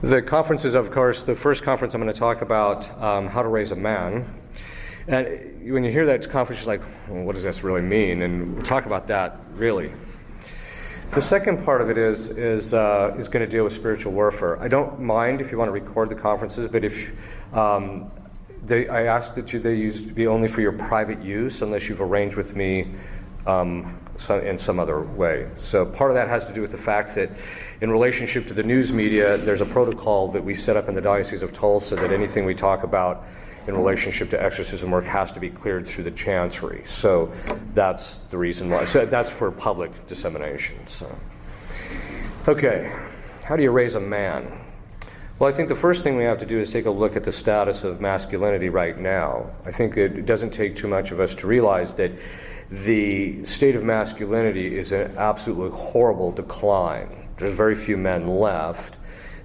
The conference is, of course, the first conference I'm going to talk about how to raise a man. And when you hear that conference, you're like, well, what does this really mean? And we'll talk about that, really. The second part of it is going to deal with spiritual warfare. I don't mind if you want to record the conferences, but if I ask that they be only for your private use, unless you've arranged with me in some other way. So part of that has to do with the fact that in relationship to the news media, there's a protocol that we set up in the Diocese of Tulsa that anything we talk about in relationship to exorcism work has to be cleared through the chancery. So that's the reason why. So that's for public dissemination. So, okay, how do you raise a man? Well, I think the first thing we have to do is take a look at the status of masculinity right now. I think it doesn't take too much of us to realize that the state of masculinity is an absolutely horrible decline. There's very few men left.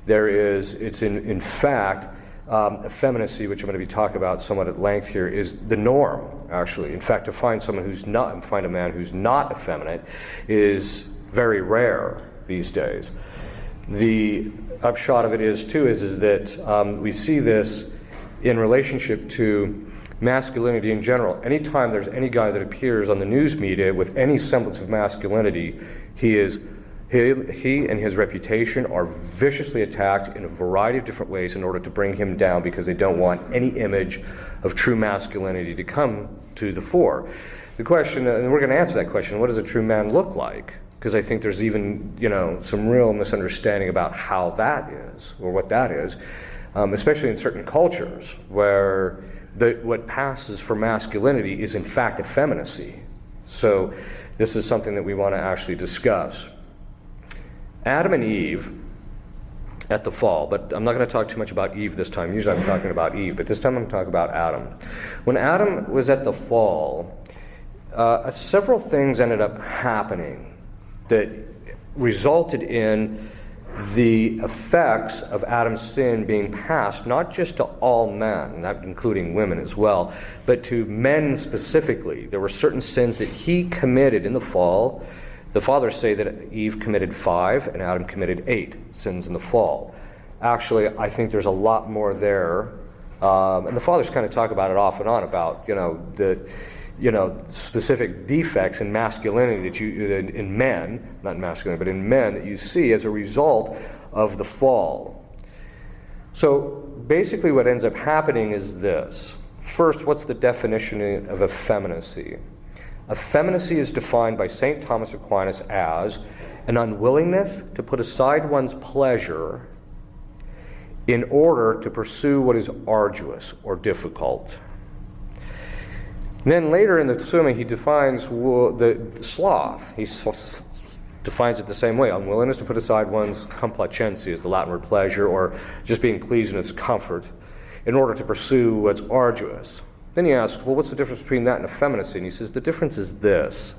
It's in fact, effeminacy, which I'm going to be talking about somewhat at length here, is the norm, actually. In fact, to find a man who's not effeminate is very rare these days. The upshot of it is that we see this in relationship to masculinity in general. Anytime there's any guy that appears on the news media with any semblance of masculinity, he and his reputation are viciously attacked in a variety of different ways in order to bring him down, because they don't want any image of true masculinity to come to the fore. The question, and we're going to answer that question, what does a true man look like? Because I think there's even, some real misunderstanding about how that is, or what that is, especially in certain cultures where what passes for masculinity is in fact effeminacy. So this is something that we want to actually discuss. Adam and Eve at the fall, but I'm not going to talk too much about Eve this time. Usually I'm talking about Eve, but this time I'm talking about Adam. When Adam was at the fall, several things ended up happening that resulted in the effects of Adam's sin being passed not just to all men, not including women as well, but to men specifically. There were certain sins that he committed in the fall. The fathers say that Eve committed 5 and Adam committed 8 sins in the fall. Actually, I think there's a lot more there. And the fathers kind of talk about it off and on about, specific defects in masculinity that in men, not in masculinity, but in men that you see as a result of the fall. So basically what ends up happening is this. First, what's the definition of effeminacy? Effeminacy is defined by St. Thomas Aquinas as an unwillingness to put aside one's pleasure in order to pursue what is arduous or difficult. Then later in the Summa, he defines the sloth. He defines it the same way. Unwillingness to put aside one's complacentia, is the Latin word pleasure, or just being pleased in its comfort, in order to pursue what's arduous. Then he asks, well, what's the difference between that and effeminacy? And he says, the difference is this.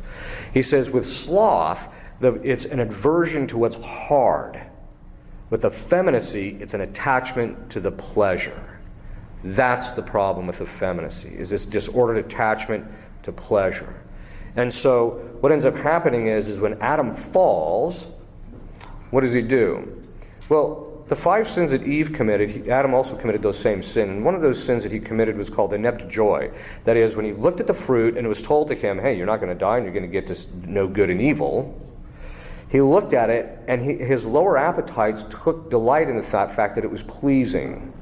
He says, with sloth, it's an aversion to what's hard. With effeminacy, it's an attachment to the pleasure. That's the problem with effeminacy, is this disordered attachment to pleasure. And so what ends up happening is when Adam falls, what does he do? Well, the 5 sins that Eve committed, Adam also committed those same sins. And one of those sins that he committed was called inept joy. That is, when he looked at the fruit and it was told to him, hey, you're not going to die and you're going to get to know good and evil, he looked at it and his lower appetites took delight in the fact that it was pleasing.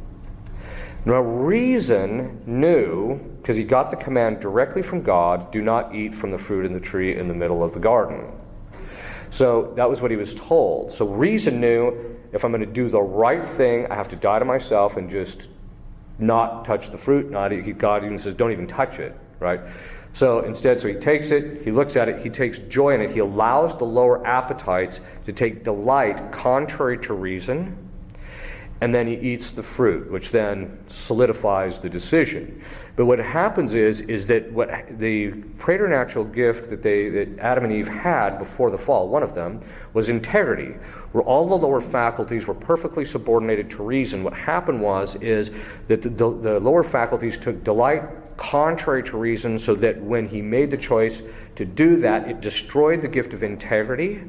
Now, reason knew, because he got the command directly from God, do not eat from the fruit in the tree in the middle of the garden. So that was what he was told. So reason knew, if I'm going to do the right thing, I have to die to myself and just not touch the fruit. God even says, don't even touch it, right? So instead, so he takes it, he looks at it, he takes joy in it, he allows the lower appetites to take delight contrary to reason, and then he eats the fruit, which then solidifies the decision. But what happens is that what the preternatural gift that Adam and Eve had before the fall, one of them, was integrity, where all the lower faculties were perfectly subordinated to reason. What happened is that the lower faculties took delight contrary to reason, so that when he made the choice to do that, it destroyed the gift of integrity,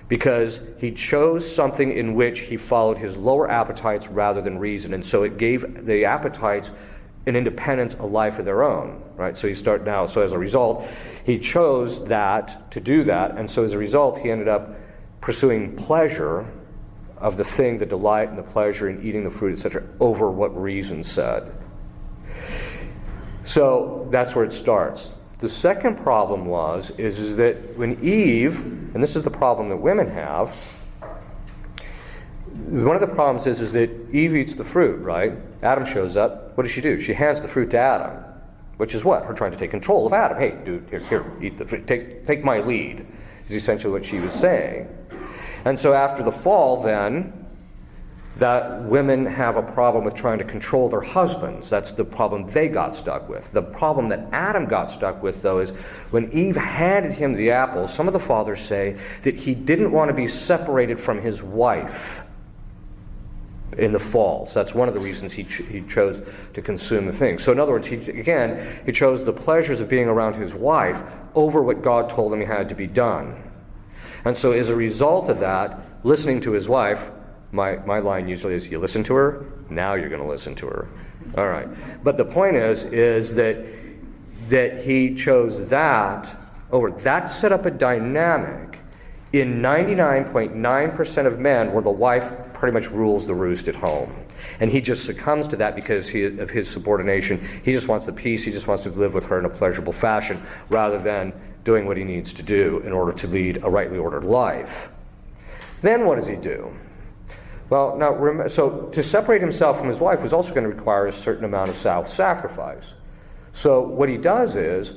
because he chose something in which he followed his lower appetites rather than reason. And so it gave the appetites an independence, a life of their own, right? So as a result, he chose that, to do that, and so as a result, he ended up pursuing pleasure of the thing, the delight and the pleasure in eating the fruit, etc., over what reason said. So that's where it starts. The second problem is that when Eve, and this is the problem that women have, one of the problems is that Eve eats the fruit, right? Adam shows up. What does she do? She hands the fruit to Adam, which is what? Her trying to take control of Adam. Hey, dude, here, eat the fruit. Take my lead, is essentially what she was saying. And so after the fall, then, that women have a problem with trying to control their husbands. That's the problem they got stuck with. The problem that Adam got stuck with, though, is when Eve handed him the apple, some of the fathers say that he didn't want to be separated from his wife in the fall. So that's one of the reasons he chose to consume the thing. So in other words, he chose the pleasures of being around his wife over what God told him had to be done. And so as a result of that, listening to his wife, my line usually is, you listen to her, now you're going to listen to her. All right. But the point is that he chose that over. That set up a dynamic in 99.9% of men where the wife pretty much rules the roost at home. And he just succumbs to that because of his subordination. He just wants the peace. He just wants to live with her in a pleasurable fashion rather than doing what he needs to do in order to lead a rightly ordered life. Then what does he do? Well, now, so to separate himself from his wife was also going to require a certain amount of self-sacrifice. So what he does is,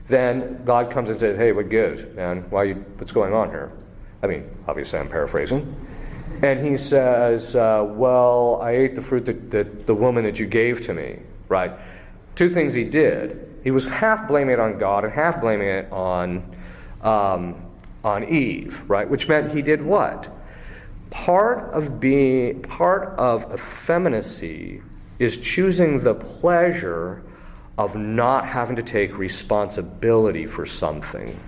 then God comes and says, hey, what gives, man? What's going on here? I mean, obviously I'm paraphrasing. And he says, well, I ate the fruit that the woman that you gave to me, right? Two things he did. He was half blaming it on God and half blaming it on Eve, right? Which meant he did what? Part of effeminacy is choosing the pleasure of not having to take responsibility for something.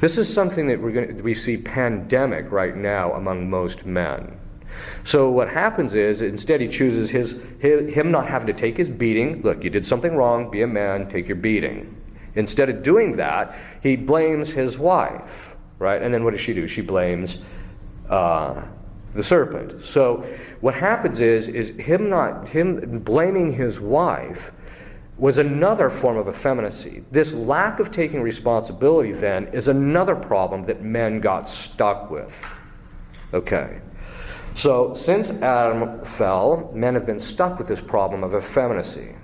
This is something that we see pandemic right now among most men. So what happens is, instead he chooses him not having to take his beating. Look, you did something wrong, be a man, take your beating. Instead of doing that, he blames his wife, right? And then what does she do? She blames the serpent. So what happens is him blaming his wife was another form of effeminacy. This lack of taking responsibility, then, is another problem that men got stuck with. Okay. So since Adam fell, men have been stuck with this problem of effeminacy.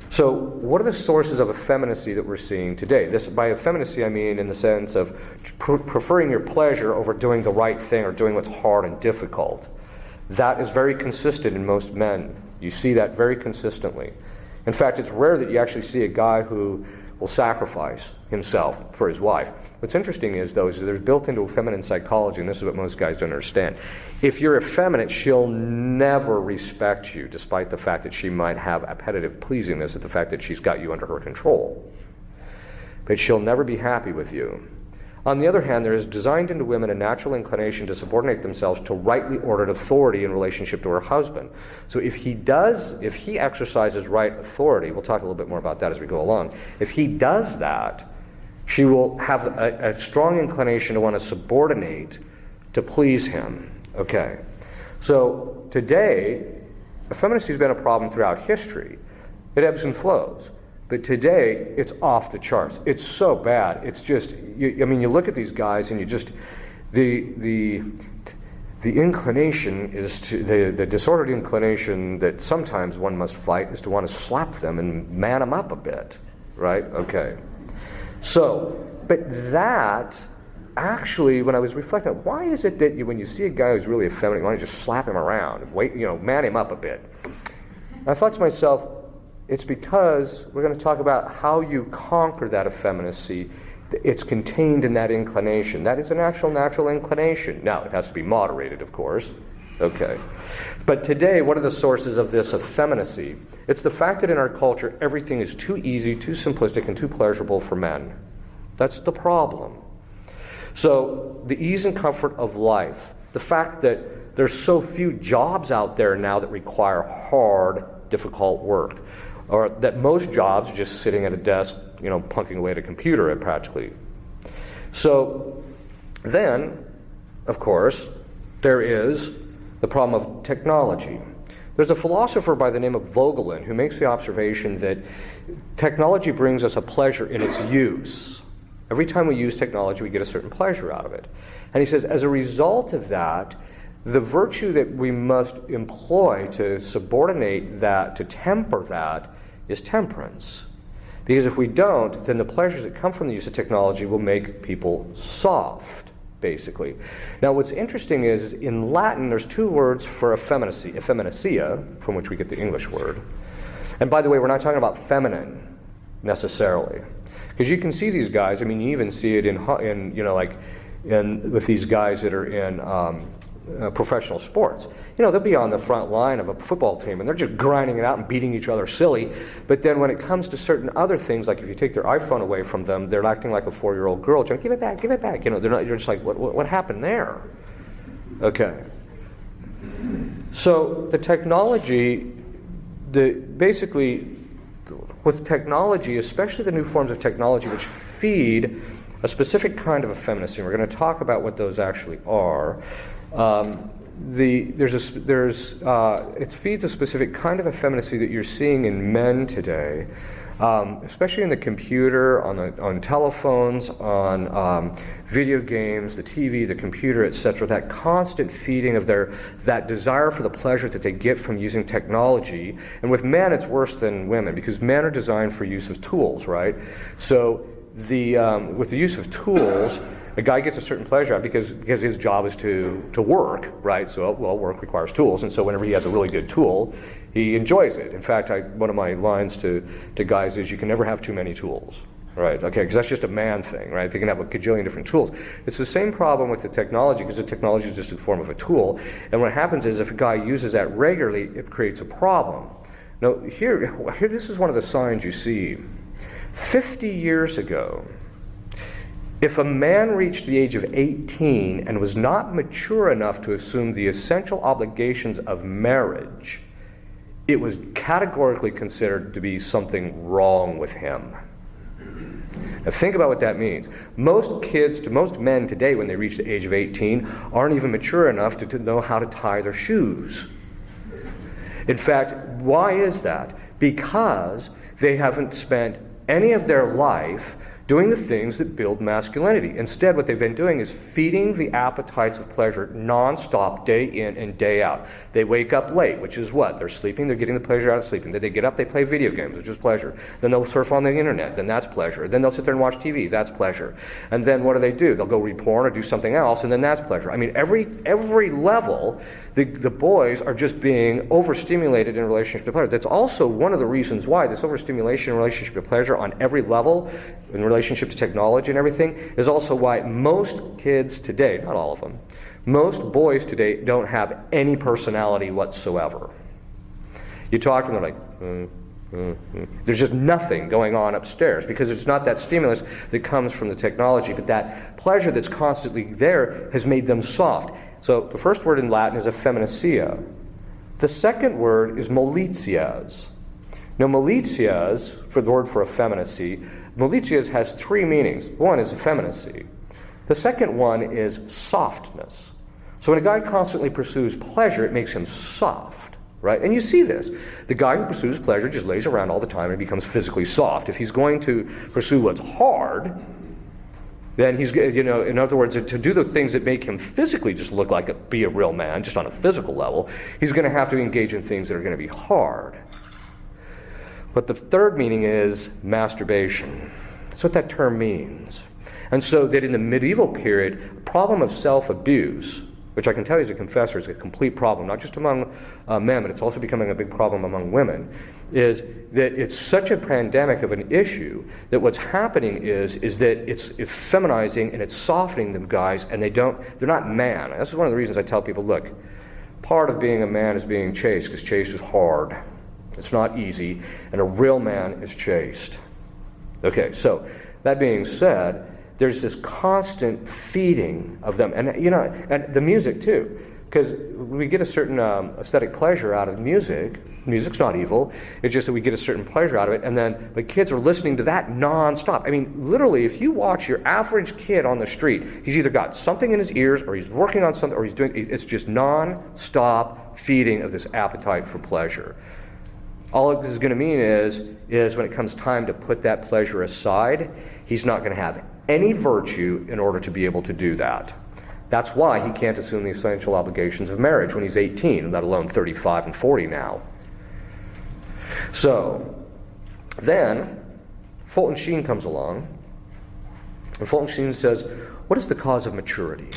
So what are the sources of effeminacy that we're seeing today? By effeminacy, I mean in the sense of preferring your pleasure over doing the right thing or doing what's hard and difficult. That is very consistent in most men. You see that very consistently. In fact, it's rare that you actually see a guy who will sacrifice himself for his wife. What's interesting is there's built into feminine psychology, and this is what most guys don't understand. If you're effeminate, she'll never respect you, despite the fact that she might have appetitive pleasingness at the fact that she's got you under her control. But she'll never be happy with you. On the other hand, there is designed into women a natural inclination to subordinate themselves to rightly ordered authority in relationship to her husband. So if he exercises right authority, we'll talk a little bit more about that as we go along. If he does that, she will have a strong inclination to want to subordinate to please him. Okay. So today, effeminacy has been a problem throughout history. It ebbs and flows. But today, it's off the charts. It's so bad. It's just, you look at these guys and you just, the inclination is to, the disordered inclination that sometimes one must fight is to want to slap them and man them up a bit, right? Okay. So, but that, actually, when I was reflecting, why is it that when you see a guy who's really effeminate, you want to just slap him around, man him up a bit? I thought to myself, it's because we're going to talk about how you conquer that effeminacy. It's contained in that inclination. That is an actual natural inclination. Now, it has to be moderated, of course. Okay. But today, what are the sources of this effeminacy? It's the fact that in our culture, everything is too easy, too simplistic, and too pleasurable for men. That's the problem. So the ease and comfort of life, the fact that there's so few jobs out there now that require hard, difficult work, or that most jobs are just sitting at a desk, plunking away at a computer practically. So then, of course, there is the problem of technology. There's a philosopher by the name of Volitional who makes the observation that technology brings us a pleasure in its use. Every time we use technology, we get a certain pleasure out of it. And he says, as a result of that, the virtue that we must employ to subordinate that, to temper that, is temperance. Because if we don't, then the pleasures that come from the use of technology will make people soft, basically. Now, what's interesting is in Latin, there's two words for effeminacy. Effeminacia, from which we get the English word. And by the way, we're not talking about feminine, necessarily. Because you can see these guys, you even see it with these guys that are in professional sports. They'll be on the front line of a football team and they're just grinding it out and beating each other silly. But then when it comes to certain other things, like if you take their iPhone away from them, they're acting like a 4-year-old girl. Give it back, give it back. They're not. You're just like, what happened there? Okay. So the technology, basically with technology, especially the new forms of technology which feed a specific kind of effeminacy, and we're going to talk about what those actually are. It feeds a specific kind of effeminacy that you're seeing in men today, especially in the computer, on telephones, on video games, the TV, the computer, etc. That constant feeding of that desire for the pleasure that they get from using technology. And with men, it's worse than women because men are designed for use of tools, right? So with the use of tools, a guy gets a certain pleasure because his job is to work, right? So, work requires tools, and so whenever he has a really good tool, he enjoys it. In fact, one of my lines to guys is, you can never have too many tools, right? Okay, because that's just a man thing, right? They can have a gajillion different tools. It's the same problem with the technology, because the technology is just a form of a tool, and what happens is if a guy uses that regularly, it creates a problem. Now, here, this is one of the signs you see. 50 years ago, if a man reached the age of 18 and was not mature enough to assume the essential obligations of marriage, it was categorically considered to be something wrong with him. Now think about what that means. Most men today, when they reach the age of 18, aren't even mature enough to know how to tie their shoes. In fact, why is that? Because they haven't spent any of their life doing the things that build masculinity. Instead, what they've been doing is feeding the appetites of pleasure nonstop, day in and day out. They wake up late, which is what? They're sleeping, they're getting the pleasure out of sleeping. Then they get up, they play video games, which is pleasure. Then they'll surf on the internet, then that's pleasure. Then they'll sit there and watch TV, that's pleasure. And then what do? They'll go read porn or do something else, and then that's pleasure. Every level, the boys are just being overstimulated in relationship to pleasure. That's also one of the reasons why this overstimulation in relationship to pleasure on every level, in relationship to technology and everything, is also why most kids today, not all of them, most boys today don't have any personality whatsoever. You talk to them, they're like, there's just nothing going on upstairs, because it's not that stimulus that comes from the technology, but that pleasure that's constantly there has made them soft. So the first word in Latin is effeminacia. The second word is molitias. Now molitias, for the word for effeminacy, molitias has three meanings. One is effeminacy. The second one is softness. So when a guy constantly pursues pleasure, it makes him soft, right? And you see this. The guy who pursues pleasure just lays around all the time and becomes physically soft. If he's going to pursue what's hard, then he's, in other words, to do the things that make him physically just look like be a real man, just on a physical level, he's going to have to engage in things that are going to be hard. But the third meaning is masturbation. That's what that term means. And so that in the medieval period, a problem of self-abuse, which I can tell you as a confessor is a complete problem, not just among men, but it's also becoming a big problem among women, is that it's such a pandemic of an issue that what's happening is that it's feminizing and it's softening them guys, and they're not man. This is one of the reasons I tell people, look, part of being a man is being chaste, because chaste is hard. It's not easy, and a real man is chaste. Okay, so that being said, there's this constant feeding of them. And, and the music too. Because we get a certain aesthetic pleasure out of music. Music's not evil. It's just that we get a certain pleasure out of it. And then the kids are listening to that nonstop. I mean, literally, if you watch your average kid on the street, he's either got something in his ears, or he's working on something, or he's doing, it's just nonstop feeding of this appetite for pleasure. All this is going to mean is when it comes time to put that pleasure aside, he's not going to have any virtue in order to be able to do that. That's why he can't assume the essential obligations of marriage when he's 18, let alone 35 and 40 now. So, then, Fulton Sheen comes along, and Fulton Sheen says, what is the cause of maturity?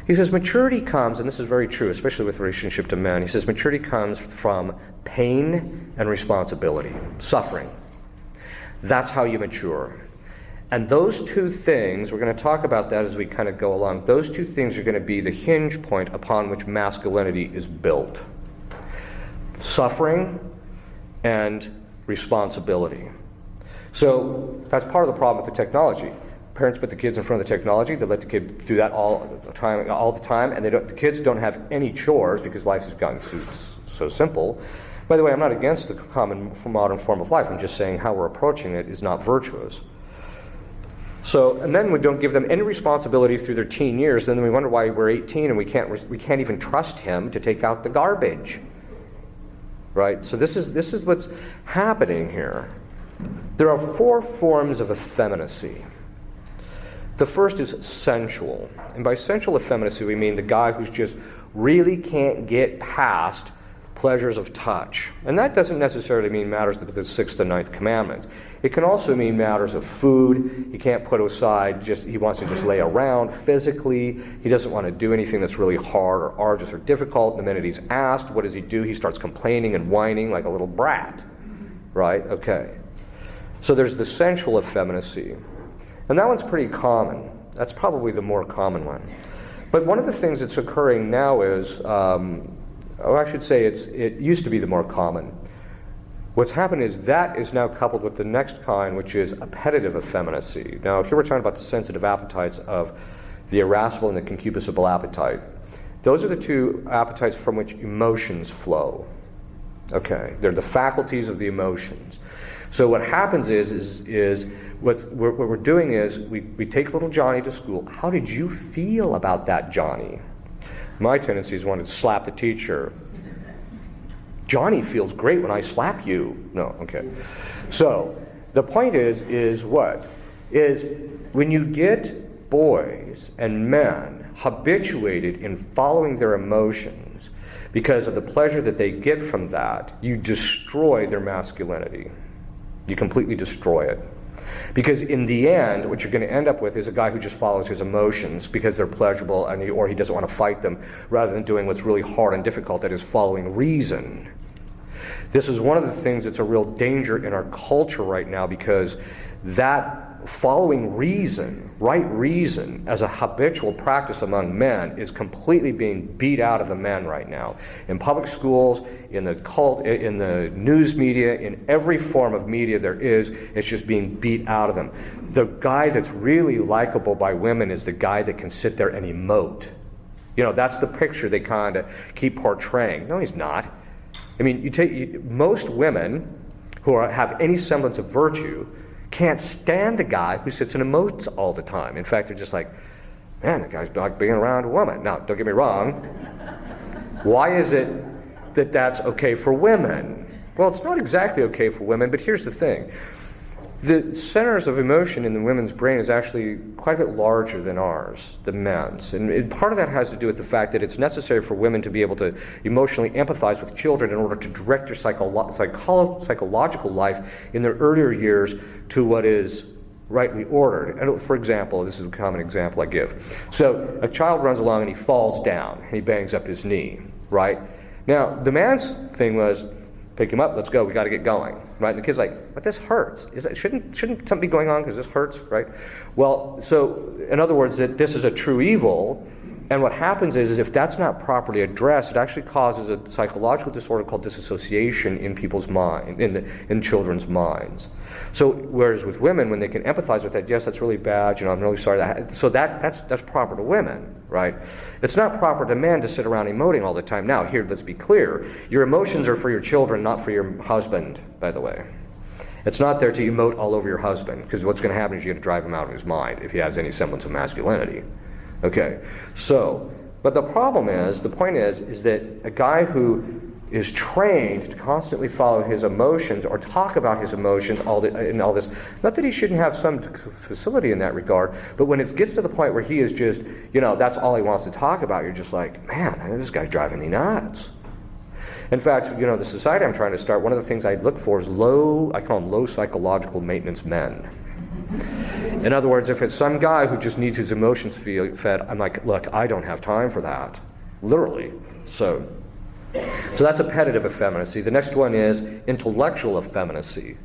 He says maturity comes, and this is very true, especially with relationship to men, he says maturity comes from pain and responsibility, suffering. That's how you mature. And those two things, we're going to talk about that as we kind of go along, those two things are going to be the hinge point upon which masculinity is built. Suffering and responsibility. So that's part of the problem with the technology. Parents put the kids in front of the technology, they let the kid do that all the time, and the kids don't have any chores because life has gotten so simple. By the way, I'm not against the common modern form of life, I'm just saying how we're approaching it is not virtuous. So, and then we don't give them any responsibility through their teen years. Then we wonder why we're 18 and we can't even trust him to take out the garbage, right? So this is what's happening here. There are 4 forms of effeminacy. The first is sensual, and by sensual effeminacy we mean the guy who's just really can't get past pleasures of touch. And that doesn't necessarily mean matters of the 6th and 9th commandments. It can also mean matters of food. He can't put aside, he wants to just lay around physically. He doesn't want to do anything that's really hard or arduous or difficult. The minute he's asked, what does he do? He starts complaining and whining like a little brat. Right? Okay. So there's the sensual effeminacy. And that one's pretty common. That's probably the more common one. But one of the things that's occurring now is, I should say it used to be the more common. What's happened is that is now coupled with the next kind, which is appetitive effeminacy. Now, here we're talking about the sensitive appetites of the irascible and the concupiscible appetite. Those are the two appetites from which emotions flow. Okay, they're the faculties of the emotions. So what happens is what we're doing is we take little Johnny to school. How did you feel about that, Johnny? My tendency is wanting to slap the teacher. Johnny feels great when I slap you. No, okay. So the point is what? Is when you get boys and men habituated in following their emotions because of the pleasure that they get from that, you destroy their masculinity. You completely destroy it. Because in the end, what you're going to end up with is a guy who just follows his emotions because they're pleasurable or he doesn't want to fight them, rather than doing what's really hard and difficult, that is following reason. This is one of the things that's a real danger in our culture right now, because that following reason, right reason, as a habitual practice among men is completely being beat out of the men right now. In public schools, in the cult, in the news media, in every form of media there is, it's just being beat out of them. The guy that's really likable by women is the guy that can sit there and emote. That's the picture they kind of keep portraying. No, he's not. I mean, most women who have any semblance of virtue can't stand the guy who sits and emotes all the time. In fact, they're just like, man, that guy's not being around a woman. Now, don't get me wrong. Why is it that that's okay for women? Well, it's not exactly okay for women, but here's the thing. The centers of emotion in the women's brain is actually quite a bit larger than ours, the men's. And part of that has to do with the fact that it's necessary for women to be able to emotionally empathize with children in order to direct their psychological life in their earlier years to what is rightly ordered. And for example, this is a common example I give. So a child runs along and he falls down and he bangs up his knee, right? Now, the man's thing was, pick him up, let's go, we got to get going, right? And the kid's like, but this hurts. Shouldn't something be going on because this hurts, right? Well, so in other words, that this is a true evil, And what happens is if that's not properly addressed, it actually causes a psychological disorder called disassociation in people's mind, in children's minds. So whereas with women, when they can empathize with that, yes, that's really bad, I'm really sorry. That's proper to women, right? It's not proper to men to sit around emoting all the time. Now, here, let's be clear. Your emotions are for your children, not for your husband, by the way. It's not there to emote all over your husband, because what's going to happen is you're going to drive him out of his mind if he has any semblance of masculinity. Okay, so, but the point is that a guy who is trained to constantly follow his emotions or talk about his emotions and all this, not that he shouldn't have some facility in that regard, but when it gets to the point where he is just, that's all he wants to talk about, you're just like, man, this guy's driving me nuts. In fact, the society I'm trying to start, one of the things I look for is I call them low psychological maintenance men. In other words, if it's some guy who just needs his emotions fed, I'm like, look, I don't have time for that. Literally. So that's appetitive effeminacy. The next one is intellectual effeminacy.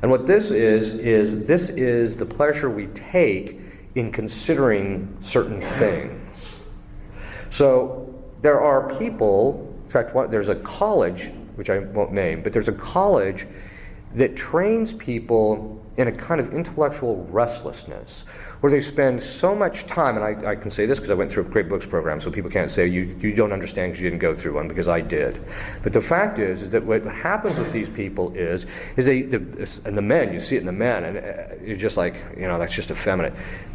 And what this is the pleasure we take in considering certain things. So there are people, in fact, there's a college, which I won't name, but there's a college that trains people in a kind of intellectual restlessness, where they spend so much time, and I can say this because I went through a great books program, so people can't say you don't understand because you didn't go through one, because I did. But the fact is that what happens with these people is and the men, you see it in the men, and you're just like, that's just effeminate.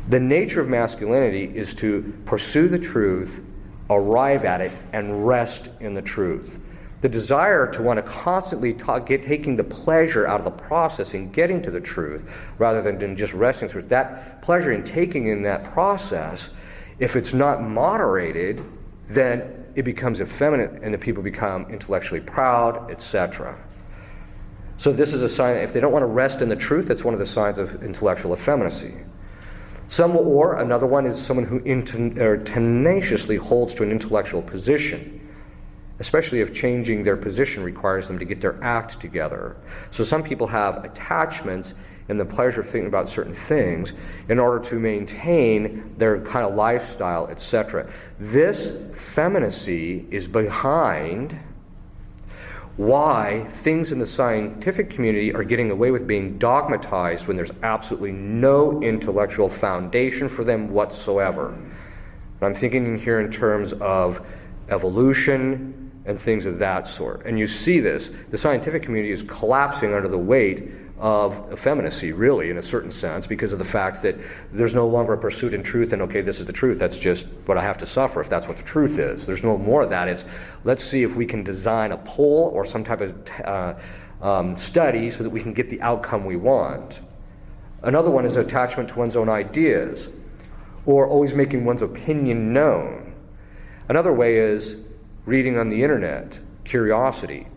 The nature of masculinity is to pursue the truth, arrive at it, and rest in the truth. The desire to want to constantly taking the pleasure out of the process and getting to the truth rather than just resting through it. That pleasure in taking in that process, if it's not moderated, then it becomes effeminate and the people become intellectually proud, etc. So this is a sign, if they don't want to rest in the truth, that's one of the signs of intellectual effeminacy. Another one is someone who tenaciously holds to an intellectual position, especially if changing their position requires them to get their act together. So some people have attachments in the pleasure of thinking about certain things in order to maintain their kind of lifestyle, etc. This effeminacy is behind why things in the scientific community are getting away with being dogmatized when there's absolutely no intellectual foundation for them whatsoever. And I'm thinking here in terms of evolution and things of that sort. And you see this. The scientific community is collapsing under the weight of effeminacy, really, in a certain sense, because of the fact that there's no longer a pursuit in truth and, okay, this is the truth, that's just what I have to suffer if that's what the truth is. There's no more of that. It's, let's see if we can design a poll or some type of study so that we can get the outcome we want. Another one is attachment to one's own ideas, or always making one's opinion known. Another way is reading on the internet, curiosity,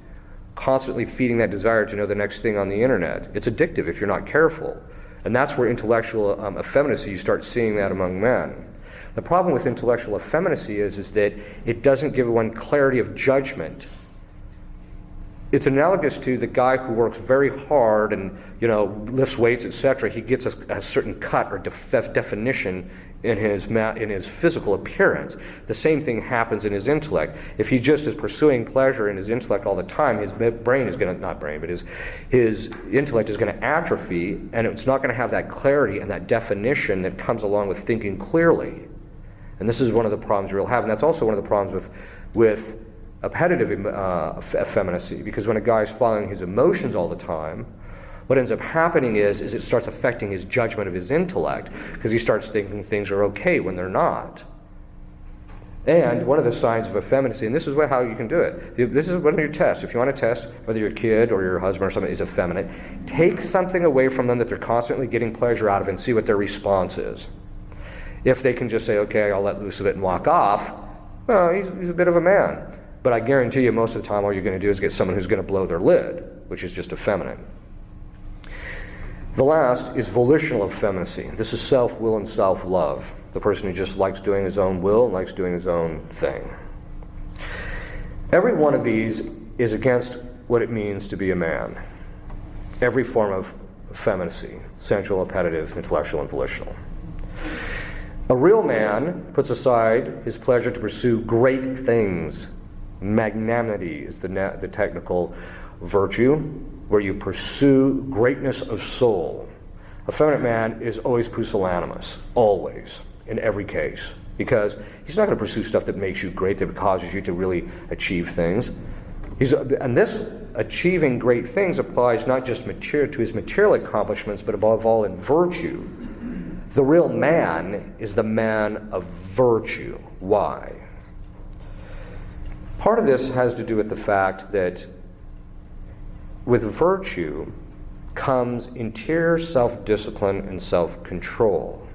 constantly feeding that desire to know the next thing on the internet. It's addictive if you're not careful. And that's where intellectual effeminacy, you start seeing that among men. The problem with intellectual effeminacy is that it doesn't give one clarity of judgment. It's analogous to the guy who works very hard and lifts weights, etc. He gets a certain cut or definition in his physical appearance. The same thing happens in his intellect. If he just is pursuing pleasure in his intellect all the time, his brain is going to, his intellect is going to atrophy, and it's not going to have that clarity and that definition that comes along with thinking clearly. And this is one of the problems we'll have, and that's also one of the problems with appetitive effeminacy, because when a guy's following his emotions all the time, what ends up happening is it starts affecting his judgment of his intellect, because he starts thinking things are okay when they're not. And one of the signs of effeminacy, and this is how you can do it. This is one of your tests. If you want to test whether your kid or your husband or something is effeminate, take something away from them that they're constantly getting pleasure out of and see what their response is. If they can just say, okay, I'll let loose of it and walk off, well, he's a bit of a man. But I guarantee you most of the time all you're going to do is get someone who's going to blow their lid, which is just effeminate. The last is volitional effeminacy. This is self-will and self-love. The person who just likes doing his own will and likes doing his own thing. Every one of these is against what it means to be a man. Every form of effeminacy, sensual, appetitive, intellectual, and volitional. A real man puts aside his pleasure to pursue great things. Magnanimity is the technical virtue, where you pursue greatness of soul. A feminine man is always pusillanimous, always, in every case, because he's not going to pursue stuff that makes you great, that causes you to really achieve things. And this achieving great things applies not just to his material accomplishments, but above all in virtue. The real man is the man of virtue. Why? Part of this has to do with the fact that with virtue comes interior self-discipline and self-control.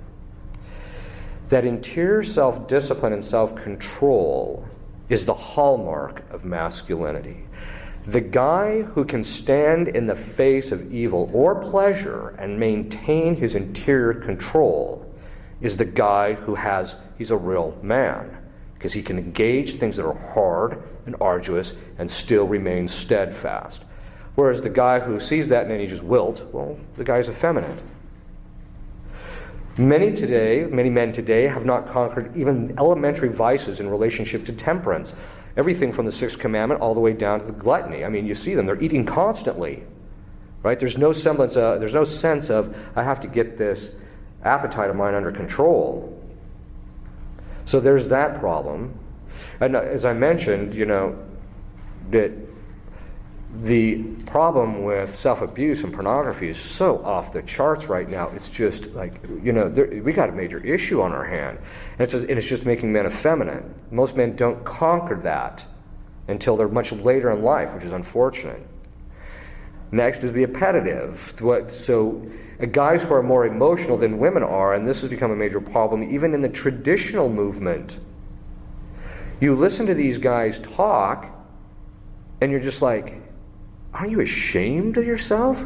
That interior self-discipline and self-control is the hallmark of masculinity. The guy who can stand in the face of evil or pleasure and maintain his interior control is the guy he's a real man, because he can engage things that are hard and arduous and still remain steadfast. Whereas the guy who sees that and then he just wilts, well, the guy's effeminate. Many men today have not conquered even elementary vices in relationship to temperance. Everything from the sixth commandment all the way down to the gluttony. I mean, you see them, they're eating constantly, right? There's no sense of, I have to get this appetite of mine under control. So there's that problem. And as I mentioned, that the problem with self-abuse and pornography is so off the charts right now. It's just like, we got a major issue on our hand. And it's just making men effeminate. Most men don't conquer that until they're much later in life, which is unfortunate. Next is the appetitive. So guys who are more emotional than women are, and this has become a major problem even in the traditional movement. You listen to these guys talk, and you're just like, aren't you ashamed of yourself?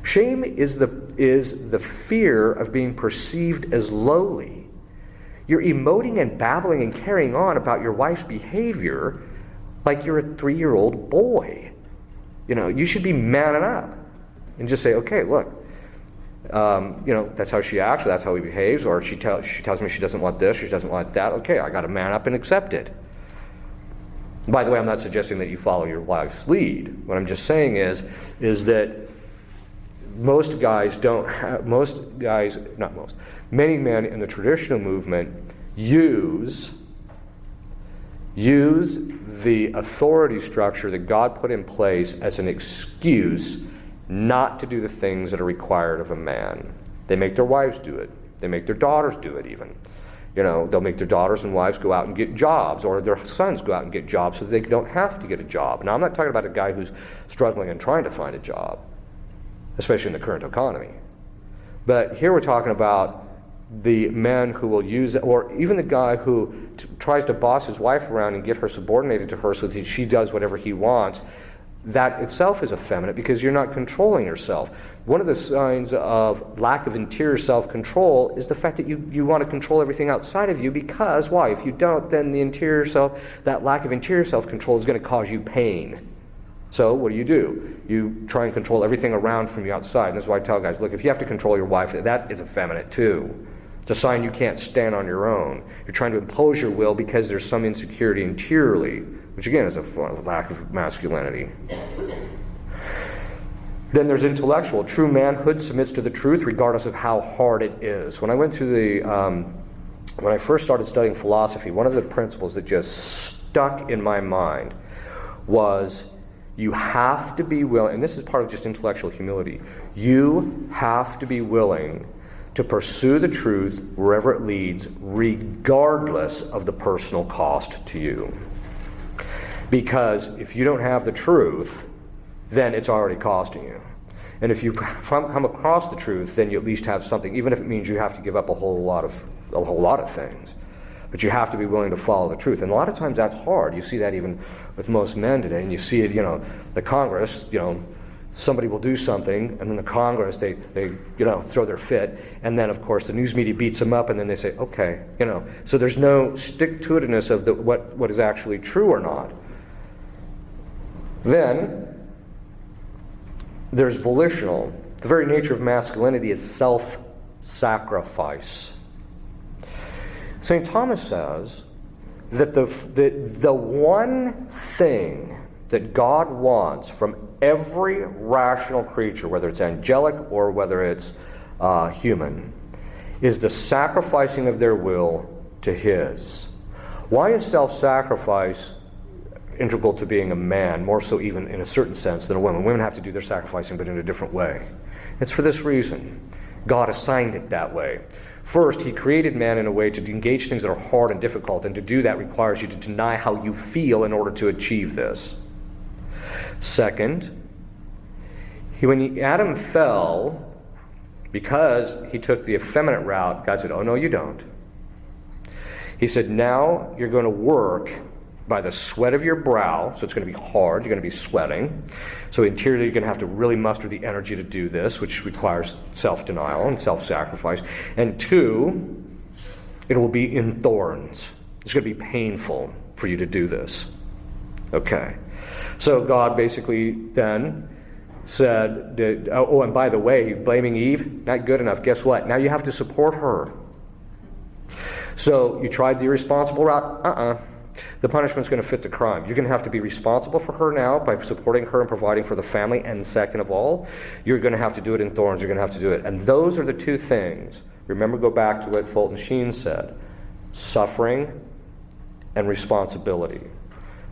Shame is the fear of being perceived as lowly. You're emoting and babbling and carrying on about your wife's behavior like you're a 3-year-old boy. You should be manning up and just say, okay, look, that's how she acts, or that's how he behaves, or she tells me she doesn't want this, she doesn't want that. Okay, I got to man up and accept it. By the way, I'm not suggesting that you follow your wife's lead. What I'm just saying is that many men in the traditional movement use the authority structure that God put in place as an excuse not to do the things that are required of a man. They make their wives do it. They make their daughters do it even. They'll make their daughters and wives go out and get jobs, or their sons go out and get jobs so they don't have to get a job. Now, I'm not talking about a guy who's struggling and trying to find a job, especially in the current economy. But here we're talking about the men who will use it, or even the guy who tries to boss his wife around and get her subordinated to her so that she does whatever he wants. That itself is effeminate because you're not controlling yourself. One of the signs of lack of interior self-control is the fact that you want to control everything outside of you, because why? If you don't, then that lack of interior self-control is going to cause you pain. So what do? You try and control everything around from the outside. And that's why I tell guys, look, if you have to control your wife, that is effeminate too. It's a sign you can't stand on your own. You're trying to impose your will because there's some insecurity interiorly, which again is a lack of masculinity. Then there's intellectual. True manhood submits to the truth regardless of how hard it is. When I first started studying philosophy, one of the principles that just stuck in my mind was you have to be willing, and this is part of just intellectual humility, you have to be willing to pursue the truth wherever it leads, regardless of the personal cost to you. Because if you don't have the truth, then it's already costing you. And if you come across the truth, then you at least have something, even if it means you have to give up a whole lot of things. But you have to be willing to follow the truth. And a lot of times that's hard. You see that even with most men today, and you see it, the Congress, somebody will do something, and then the Congress, they throw their fit, and then of course the news media beats them up, and then they say, okay, So there's no stick-to-itiveness of what is actually true or not. Then there's volitional. The very nature of masculinity is self-sacrifice. St. Thomas says that the one thing that God wants from every rational creature, whether it's angelic or whether it's human, is the sacrificing of their will to His. Why is self-sacrifice integral to being a man, more so even in a certain sense than a woman? Women have to do their sacrificing, but in a different way. It's for this reason. God assigned it that way. First, He created man in a way to engage things that are hard and difficult, and to do that requires you to deny how you feel in order to achieve this. Second, when Adam fell, because he took the effeminate route, God said, oh, no, you don't. He said, now you're going to work by the sweat of your brow, so it's going to be hard, you're going to be sweating. So interiorly you're going to have to really muster the energy to do this, which requires self-denial and self-sacrifice. And two, it will be in thorns. It's going to be painful for you to do this. Okay. So God basically then said, oh, and by the way, blaming Eve, not good enough. Guess what? Now you have to support her. So you tried the irresponsible route? The punishment's going to fit the crime. You're going to have to be responsible for her now by supporting her and providing for the family. And second of all, you're going to have to do it in thorns. You're going to have to do it. And those are the two things. Remember, go back to what Fulton Sheen said. Suffering and responsibility.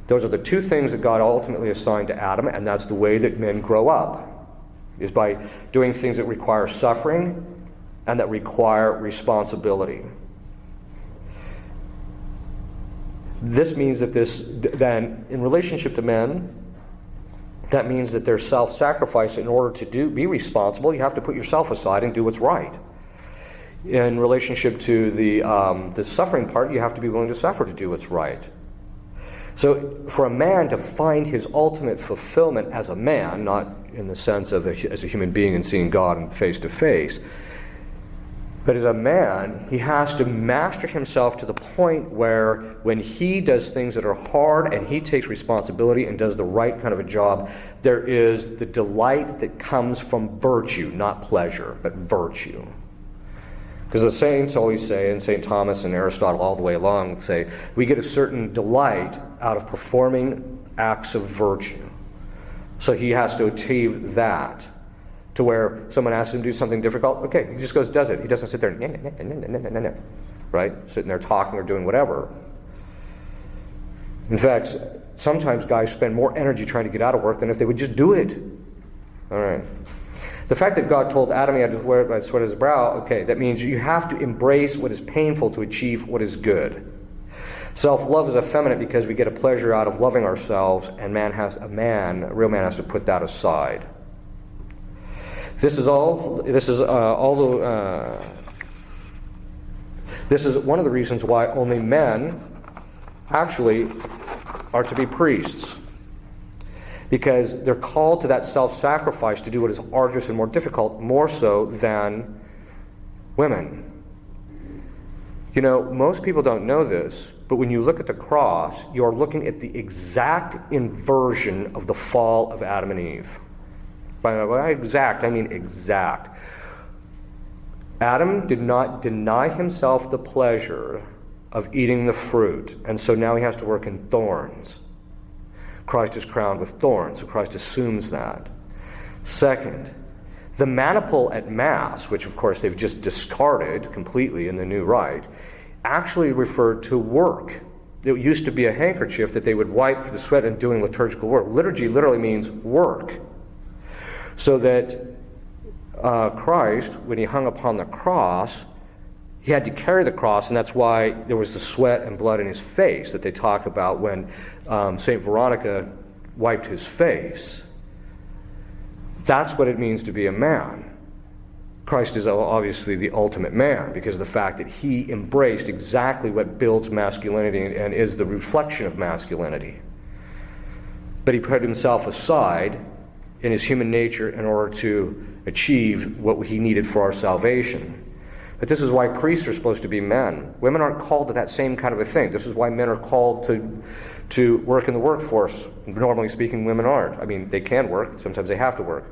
Those are the two things that God ultimately assigned to Adam, and that's the way that men grow up, is by doing things that require suffering and that require responsibility. This means that then, in relationship to men, that means that there's self-sacrifice. In order to be responsible, you have to put yourself aside and do what's right. In relationship to the suffering part, you have to be willing to suffer to do what's right. So for a man to find his ultimate fulfillment as a man, not in the sense of as a human being and seeing God face to face, but as a man, he has to master himself to the point where when he does things that are hard and he takes responsibility and does the right kind of a job, there is the delight that comes from virtue, not pleasure, but virtue. Because the saints always say, and St. Thomas and Aristotle all the way along say, we get a certain delight out of performing acts of virtue. So he has to achieve that. To where someone asks him to do something difficult, okay, he just goes, does it. He doesn't sit there and right? Sitting there talking or doing whatever. In fact, sometimes guys spend more energy trying to get out of work than if they would just do it. All right. The fact that God told Adam he had to wear by the sweat of his brow, okay, that means you have to embrace what is painful to achieve what is good. Self-love is effeminate because we get a pleasure out of loving ourselves, and a real man has to put that aside. This is one of the reasons why only men actually are to be priests. Because they're called to that self-sacrifice to do what is arduous and more difficult, more so than women. You know, most people don't know this, but when you look at the cross, you're looking at the exact inversion of the fall of Adam and Eve. By exact, I mean exact. Adam did not deny himself the pleasure of eating the fruit, and so now he has to work in thorns. Christ is crowned with thorns, so Christ assumes that. Second, the maniple at Mass, which of course they've just discarded completely in the New Rite, actually referred to work. It used to be a handkerchief that they would wipe the sweat in doing liturgical work. Liturgy literally means work. So that Christ, when he hung upon the cross, he had to carry the cross, and that's why there was the sweat and blood in his face that they talk about when St. Veronica wiped his face. That's what it means to be a man. Christ is obviously the ultimate man because of the fact that he embraced exactly what builds masculinity and is the reflection of masculinity. But he put himself aside in his human nature in order to achieve what he needed for our salvation. But this is why priests are supposed to be men. Women aren't called to that same kind of a thing. This is why men are called to work in the workforce. Normally speaking, women aren't. I mean, they can work. Sometimes they have to work.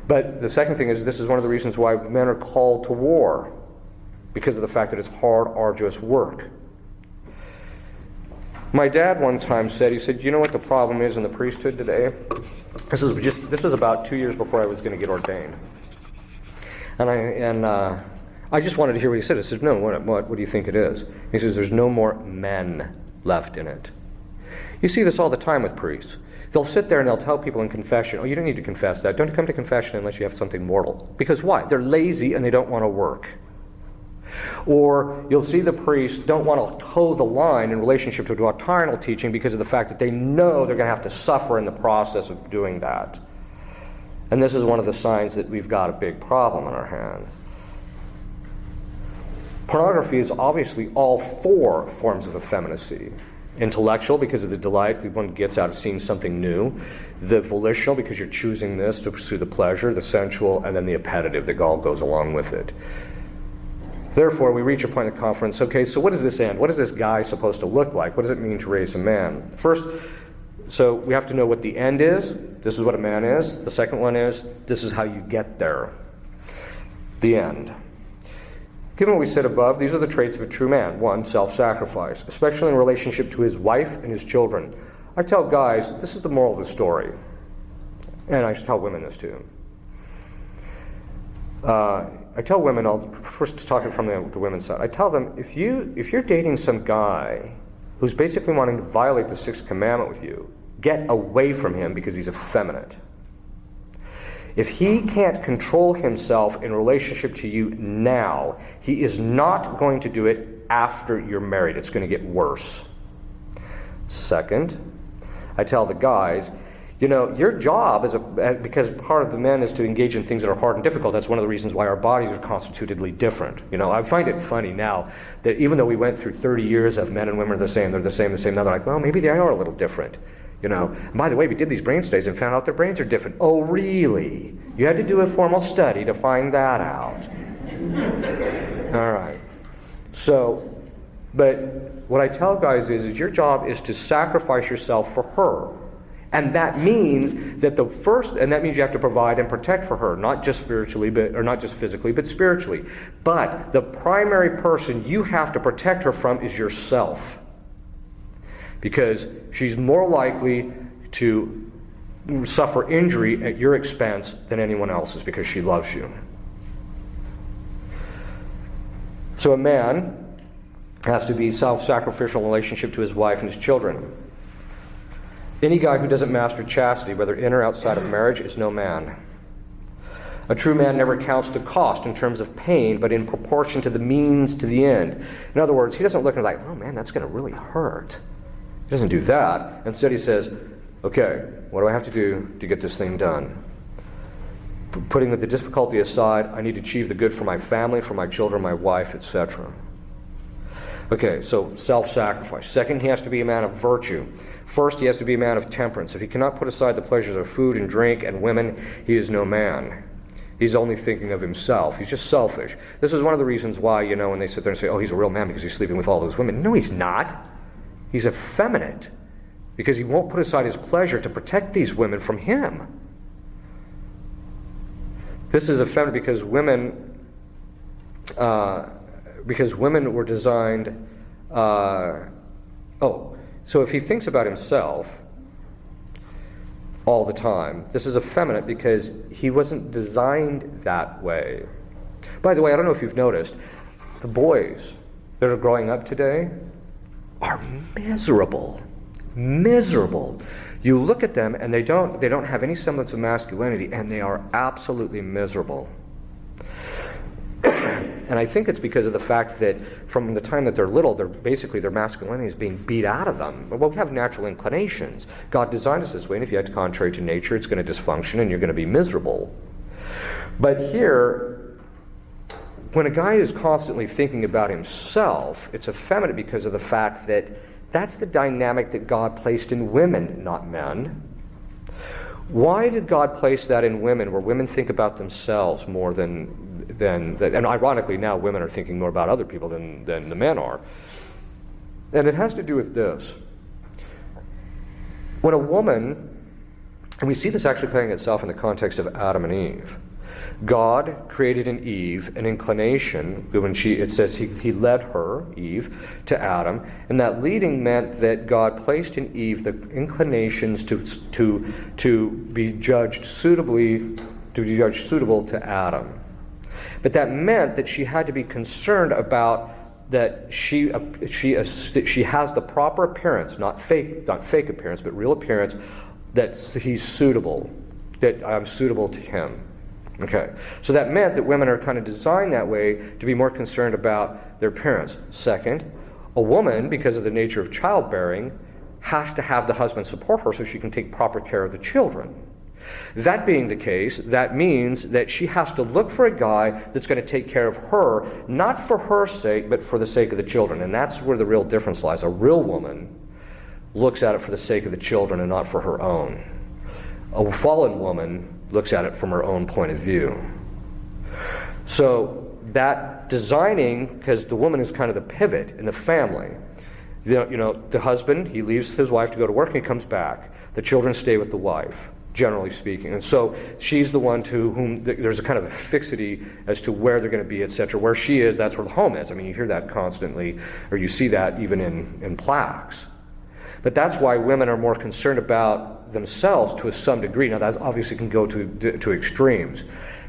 But the second thing is, this is one of the reasons why men are called to war. because of the fact that it's hard, arduous work. My dad one time said, he said, you know what the problem is in the priesthood today? This was about 2 years before I was going to get ordained. And I just wanted to hear what he said. I said, no, what do you think it is? He says, there's no more men left in it. You see this all the time with priests. They'll sit there and they'll tell people in confession, oh, you don't need to confess that. Don't come to confession unless you have something mortal. Because why? They're lazy and they don't want to work. Or you'll see the priests don't want to toe the line in relationship to doctrinal teaching because of the fact that they know they're going to have to suffer in the process of doing that. And this is one of the signs that we've got a big problem on our hands. Pornography is obviously all four forms of effeminacy. Intellectual, because of the delight that one gets out of seeing something new. The volitional, because you're choosing this to pursue the pleasure. The sensual, and then the appetitive that all goes along with it. Therefore, we reach a point of conference, okay, so what does this end? What is this guy supposed to look like? What does it mean to raise a man? First, so we have to know what the end is. This is what a man is. The second one is, this is how you get there. The end. Given what we said above, these are the traits of a true man. One, self-sacrifice, especially in relationship to his wife and his children. I tell guys, this is the moral of the story. And I tell women this too. I tell women, first talking from the women's side, I tell them, if you're dating some guy who's basically wanting to violate the sixth commandment with you, get away from him because he's effeminate. If he can't control himself in relationship to you now, he is not going to do it after you're married. It's going to get worse. Second, I tell the guys, you know, your job because part of the men is to engage in things that are hard and difficult. That's one of the reasons why our bodies are constitutively different. You know, I find it funny now that even though we went through 30 years of men and women are the same, they're the same. Now they're like, well, maybe they are a little different. You know, and by the way, we did these brain studies and found out their brains are different. Oh, really? You had to do a formal study to find that out. All right. So, but what I tell guys is your job is to sacrifice yourself for her. And that means that that means you have to provide and protect for her, not just spiritually, or not just physically, but spiritually. But the primary person you have to protect her from is yourself. Because she's more likely to suffer injury at your expense than anyone else's because she loves you. So a man has to be self-sacrificial in relationship to his wife and his children. Any guy who doesn't master chastity, whether in or outside of marriage, is no man. A true man never counts the cost in terms of pain, but in proportion to the means to the end. In other words, he doesn't look at it like, oh man, that's going to really hurt. He doesn't do that. Instead, he says, okay, what do I have to do to get this thing done? Putting the difficulty aside, I need to achieve the good for my family, for my children, my wife, etc. Okay, so self-sacrifice. Second, he has to be a man of virtue. First, he has to be a man of temperance. If he cannot put aside the pleasures of food and drink and women, he is no man. He's only thinking of himself. He's just selfish. This is one of the reasons why, you know, when they sit there and say, oh, he's a real man because he's sleeping with all those women. No, he's not. He's effeminate because he won't put aside his pleasure to protect these women from him. This is effeminate because women were designed... So if he thinks about himself all the time, this is effeminate because he wasn't designed that way. By the way, I don't know if you've noticed, the boys that are growing up today are miserable. Miserable. You look at them and they don't have any semblance of masculinity, and they are absolutely miserable. And I think it's because of the fact that from the time that they're little, their masculinity is being beat out of them. Well, we have natural inclinations. God designed us this way, and if you act contrary to nature, it's going to dysfunction and you're going to be miserable. But here, when a guy is constantly thinking about himself, it's effeminate because of the fact that that's the dynamic that God placed in women, not men. Why did God place that in women, where women think about themselves more than and ironically now women are thinking more about other people than the men are? And it has to do with this. When a woman, and we see this actually playing itself in the context of Adam and Eve, God created in Eve an inclination. It says he led her, Eve, to Adam, and that leading meant that God placed in Eve the inclinations to be judged suitable to Adam. But that meant that she had to be concerned about that she has the proper appearance, not fake appearance, but real appearance, that he's suitable, that I'm suitable to him. Okay, so that meant that women are kind of designed that way to be more concerned about their appearance. Second, a woman, because of the nature of childbearing, has to have the husband support her so she can take proper care of the children. That being the case, that means that she has to look for a guy that's going to take care of her, not for her sake, but for the sake of the children. And that's where the real difference lies. A real woman looks at it for the sake of the children and not for her own. A fallen woman looks at it from her own point of view. So that designing, because the woman is kind of the pivot in the family. The husband, he leaves his wife to go to work and he comes back. The children stay with the wife, generally speaking. And so she's the one to whom there's a kind of a fixity as to where they're going to be, etc. Where she is, that's where the home is. I mean, you hear that constantly, or you see that even in plaques. But that's why women are more concerned about themselves to some degree. Now, that obviously can go to extremes.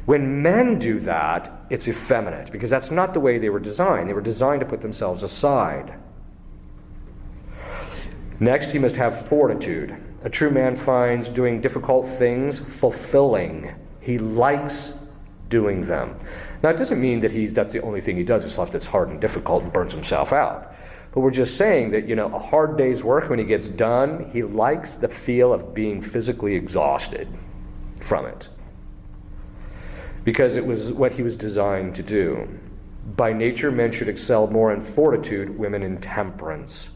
When men do that, it's effeminate, because that's not the way they were designed. They were designed to put themselves aside. Next, he must have fortitude. A true man finds doing difficult things fulfilling. He likes doing them. Now, it doesn't mean that that's the only thing he does. It's stuff that's hard and difficult and burns himself out. But we're just saying that, a hard day's work, when he gets done, he likes the feel of being physically exhausted from it. Because it was what he was designed to do. By nature, men should excel more in fortitude, women in temperance.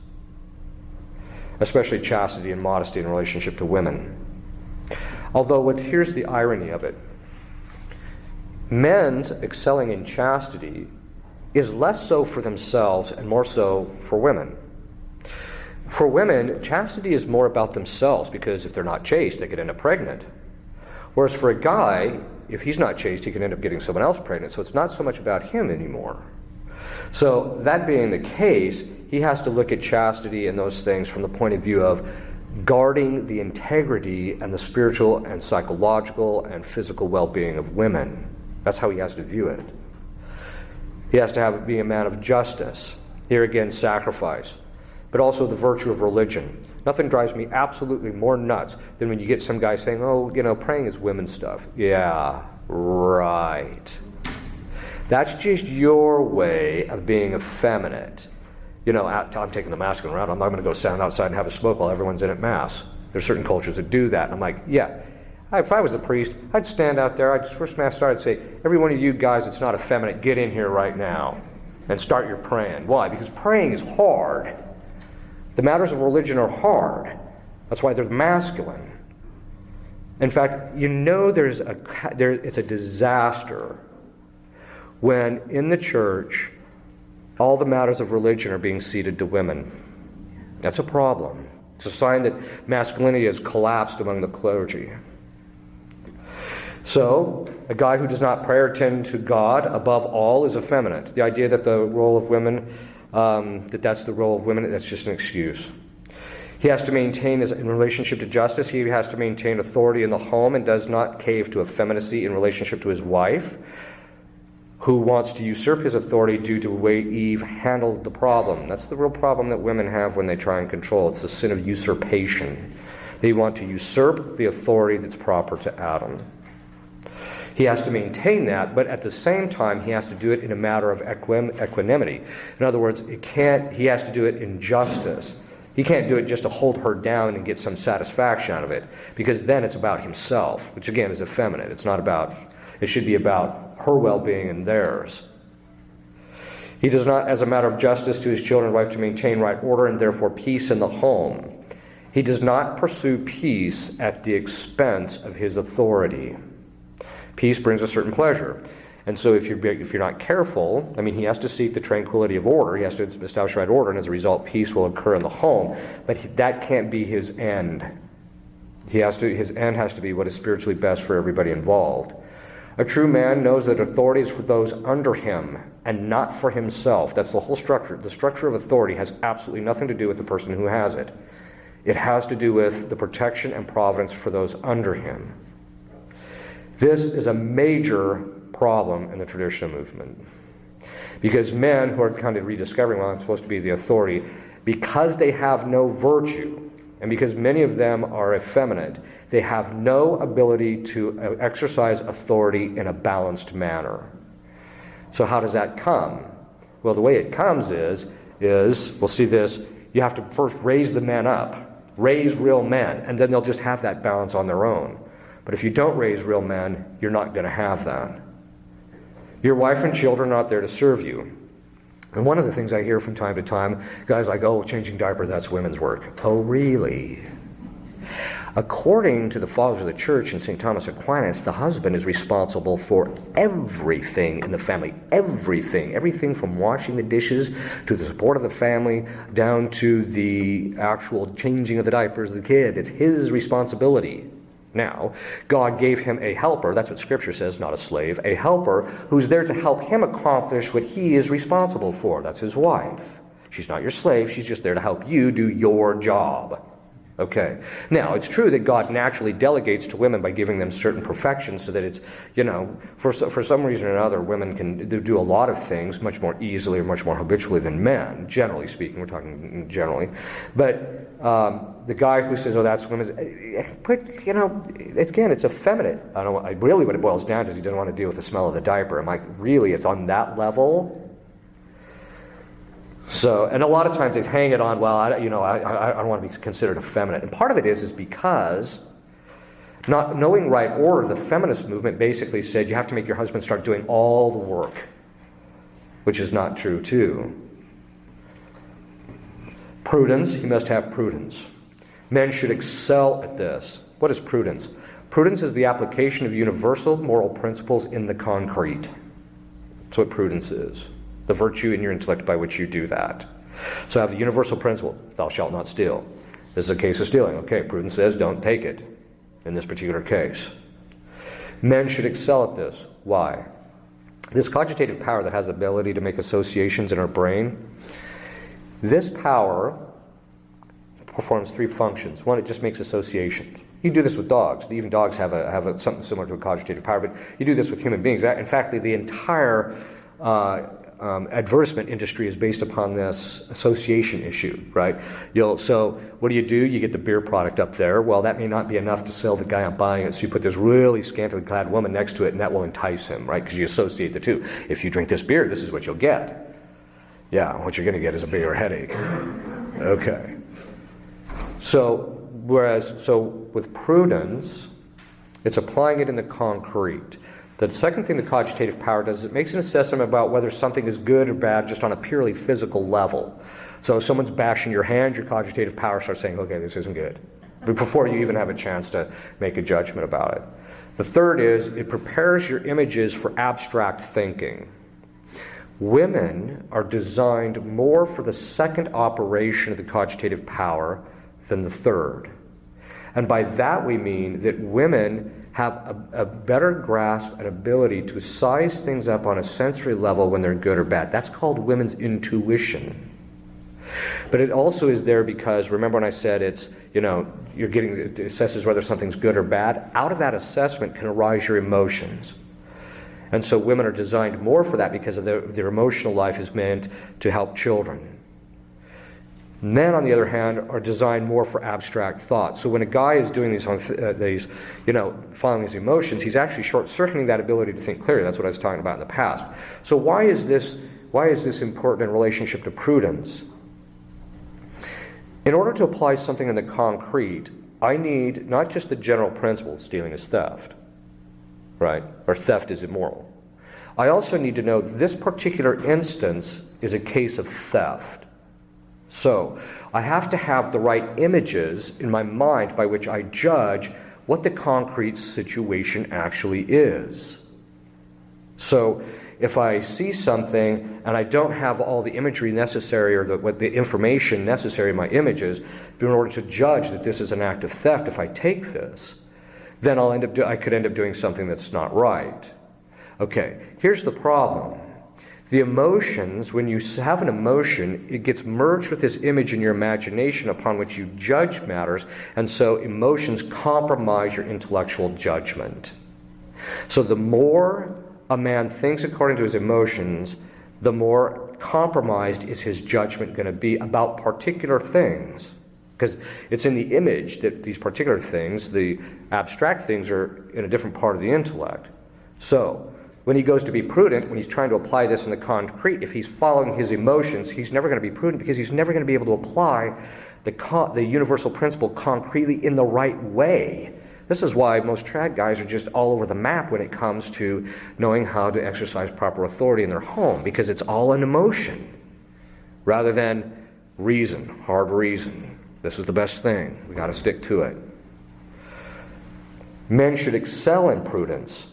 Especially chastity and modesty in relationship to women. Although here's the irony of it. Men's excelling in chastity is less so for themselves and more so for women. For women, chastity is more about themselves, because if they're not chaste, they could end up pregnant. Whereas for a guy, if he's not chaste, he can end up getting someone else pregnant. So it's not so much about him anymore. So that being the case, he has to look at chastity and those things from the point of view of guarding the integrity and the spiritual and psychological and physical well-being of women. That's how he has to view it. He has to be a man of justice. Here again, sacrifice. But also the virtue of religion. Nothing drives me absolutely more nuts than when you get some guy saying, praying is women's stuff. Yeah, right. That's just your way of being effeminate. I'm taking the masculine route. I'm not going to go stand outside and have a smoke while everyone's in at Mass. There's certain cultures that do that. And I'm like, yeah. If I was a priest, I'd stand out there. First Mass started, I'd say, every one of you guys that's not effeminate, get in here right now and start your praying. Why? Because praying is hard. The matters of religion are hard. That's why they're masculine. In fact, it's a disaster when in the church all the matters of religion are being ceded to women. That's a problem. It's a sign that masculinity has collapsed among the clergy. So, a guy who does not pray or tend to God above all is effeminate. The idea that the role of women, that's the role of women, that's just an excuse. He has to maintain, in relationship to justice, he has to maintain authority in the home and does not cave to effeminacy in relationship to his wife, who wants to usurp his authority due to the way Eve handled the problem. That's the real problem that women have when they try and control. It's the sin of usurpation. They want to usurp the authority that's proper to Adam. He has to maintain that, but at the same time, he has to do it in a matter of equanimity. In other words, he has to do it in justice. He can't do it just to hold her down and get some satisfaction out of it, because then it's about himself, which again is effeminate. It should be about her well-being and theirs. He does not, as a matter of justice to his children and wife, to maintain right order and therefore peace in the home. He does not pursue peace at the expense of his authority. Peace brings a certain pleasure. And so if you're not careful, he has to seek the tranquility of order. He has to establish right order, and as a result, peace will occur in the home. But that can't be his end. His end has to be what is spiritually best for everybody involved. A true man knows that authority is for those under him and not for himself. That's the whole structure. The structure of authority has absolutely nothing to do with the person who has it. It has to do with the protection and providence for those under him. This is a major problem in the traditional movement. Because men who are kind of rediscovering, well, I'm supposed to be the authority, because they have no virtue, and because many of them are effeminate, they have no ability to exercise authority in a balanced manner. So how does that come? Well, the way it comes is we'll see this, you have to first raise the men up, raise real men, and then they'll just have that balance on their own. But if you don't raise real men, you're not going to have that. Your wife and children are not there to serve you. And one of the things I hear from time to time, guys like, oh, changing diapers, that's women's work. Oh, really? According to the fathers of the church and St. Thomas Aquinas, the husband is responsible for everything in the family. Everything from washing the dishes to the support of the family down to the actual changing of the diapers of the kid. It's his responsibility. Now, God gave him a helper, that's what Scripture says, not a slave, a helper who's there to help him accomplish what he is responsible for. That's his wife. She's not your slave, she's just there to help you do your job. Okay. Now, it's true that God naturally delegates to women by giving them certain perfections so that it's, for some reason or another, women can do a lot of things much more easily or much more habitually than men, generally speaking. We're talking generally. But the guy who says, oh, that's women's, but, again, it's effeminate. Really what it boils down to is he doesn't want to deal with the smell of the diaper. I'm like, really, it's on that level? So, and a lot of times they hang it on, well, I don't want to be considered effeminate. And part of it is because not knowing right order, the feminist movement basically said you have to make your husband start doing all the work, which is not true too. Prudence, he must have prudence. Men should excel at this. What is prudence? Prudence is the application of universal moral principles in the concrete. That's what prudence is. The virtue in your intellect by which you do that. So I have the universal principle, thou shalt not steal. This is a case of stealing. Okay, prudence says don't take it in this particular case. Men should excel at this. Why? This cogitative power that has the ability to make associations in our brain, this power performs three functions. One, it just makes associations. You do this with dogs. Even dogs have something similar to a cogitative power, but you do this with human beings. In fact, the entire advertisement industry is based upon this association issue, right? So what do? You get the beer product up there. Well, that may not be enough to sell the guy on buying it, so you put this really scantily clad woman next to it, and that will entice him, right? Because you associate the two. If you drink this beer, this is what you'll get. Yeah, what you're going to get is a bigger headache. Okay. So with prudence, it's applying it in the concrete. The second thing the cogitative power does is it makes an assessment about whether something is good or bad just on a purely physical level. So if someone's bashing your hand, your cogitative power starts saying, okay, this isn't good, but before you even have a chance to make a judgment about it. The third is it prepares your images for abstract thinking. Women are designed more for the second operation of the cogitative power than the third. And by that we mean that women have a better grasp and ability to size things up on a sensory level when they're good or bad. That's called women's intuition. But it also is there because, remember when I said it assesses whether something's good or bad? Out of that assessment can arise your emotions. And so women are designed more for that because of their emotional life is meant to help children. Men, on the other hand, are designed more for abstract thought. So when a guy is doing following these emotions, he's actually short-circuiting that ability to think clearly. That's what I was talking about in the past. So why is this important in relationship to prudence? In order to apply something in the concrete, I need not just the general principle, stealing is theft, right? Or theft is immoral. I also need to know this particular instance is a case of theft. So I have to have the right images in my mind by which I judge what the concrete situation actually is. So if I see something and I don't have all the imagery necessary or the information necessary in my images in order to judge that this is an act of theft, if I take this, then I could end up doing something that's not right. Okay, here's the problem. The emotions, when you have an emotion, it gets merged with this image in your imagination upon which you judge matters, and so emotions compromise your intellectual judgment. So the more a man thinks according to his emotions, the more compromised is his judgment going to be about particular things. Because it's in the image that these particular things, the abstract things, are in a different part of the intellect. So when he goes to be prudent, when he's trying to apply this in the concrete, if he's following his emotions, he's never going to be prudent because he's never going to be able to apply the universal principle concretely in the right way. This is why most trad guys are just all over the map when it comes to knowing how to exercise proper authority in their home, because it's all an emotion rather than reason, hard reason. This is the best thing. We got to stick to it. Men should excel in prudence,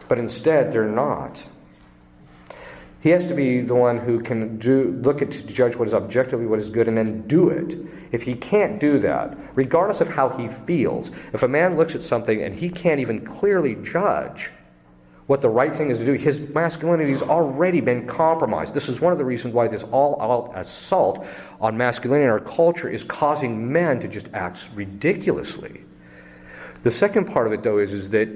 but instead they're not. He has to be the one who can look at to judge what is objectively what is good and then do it. If he can't do that, regardless of how he feels, if a man looks at something and he can't even clearly judge what the right thing is to do, his masculinity has already been compromised. This is one of the reasons why this all-out assault on masculinity in our culture is causing men to just act ridiculously. The second part of it, though, is that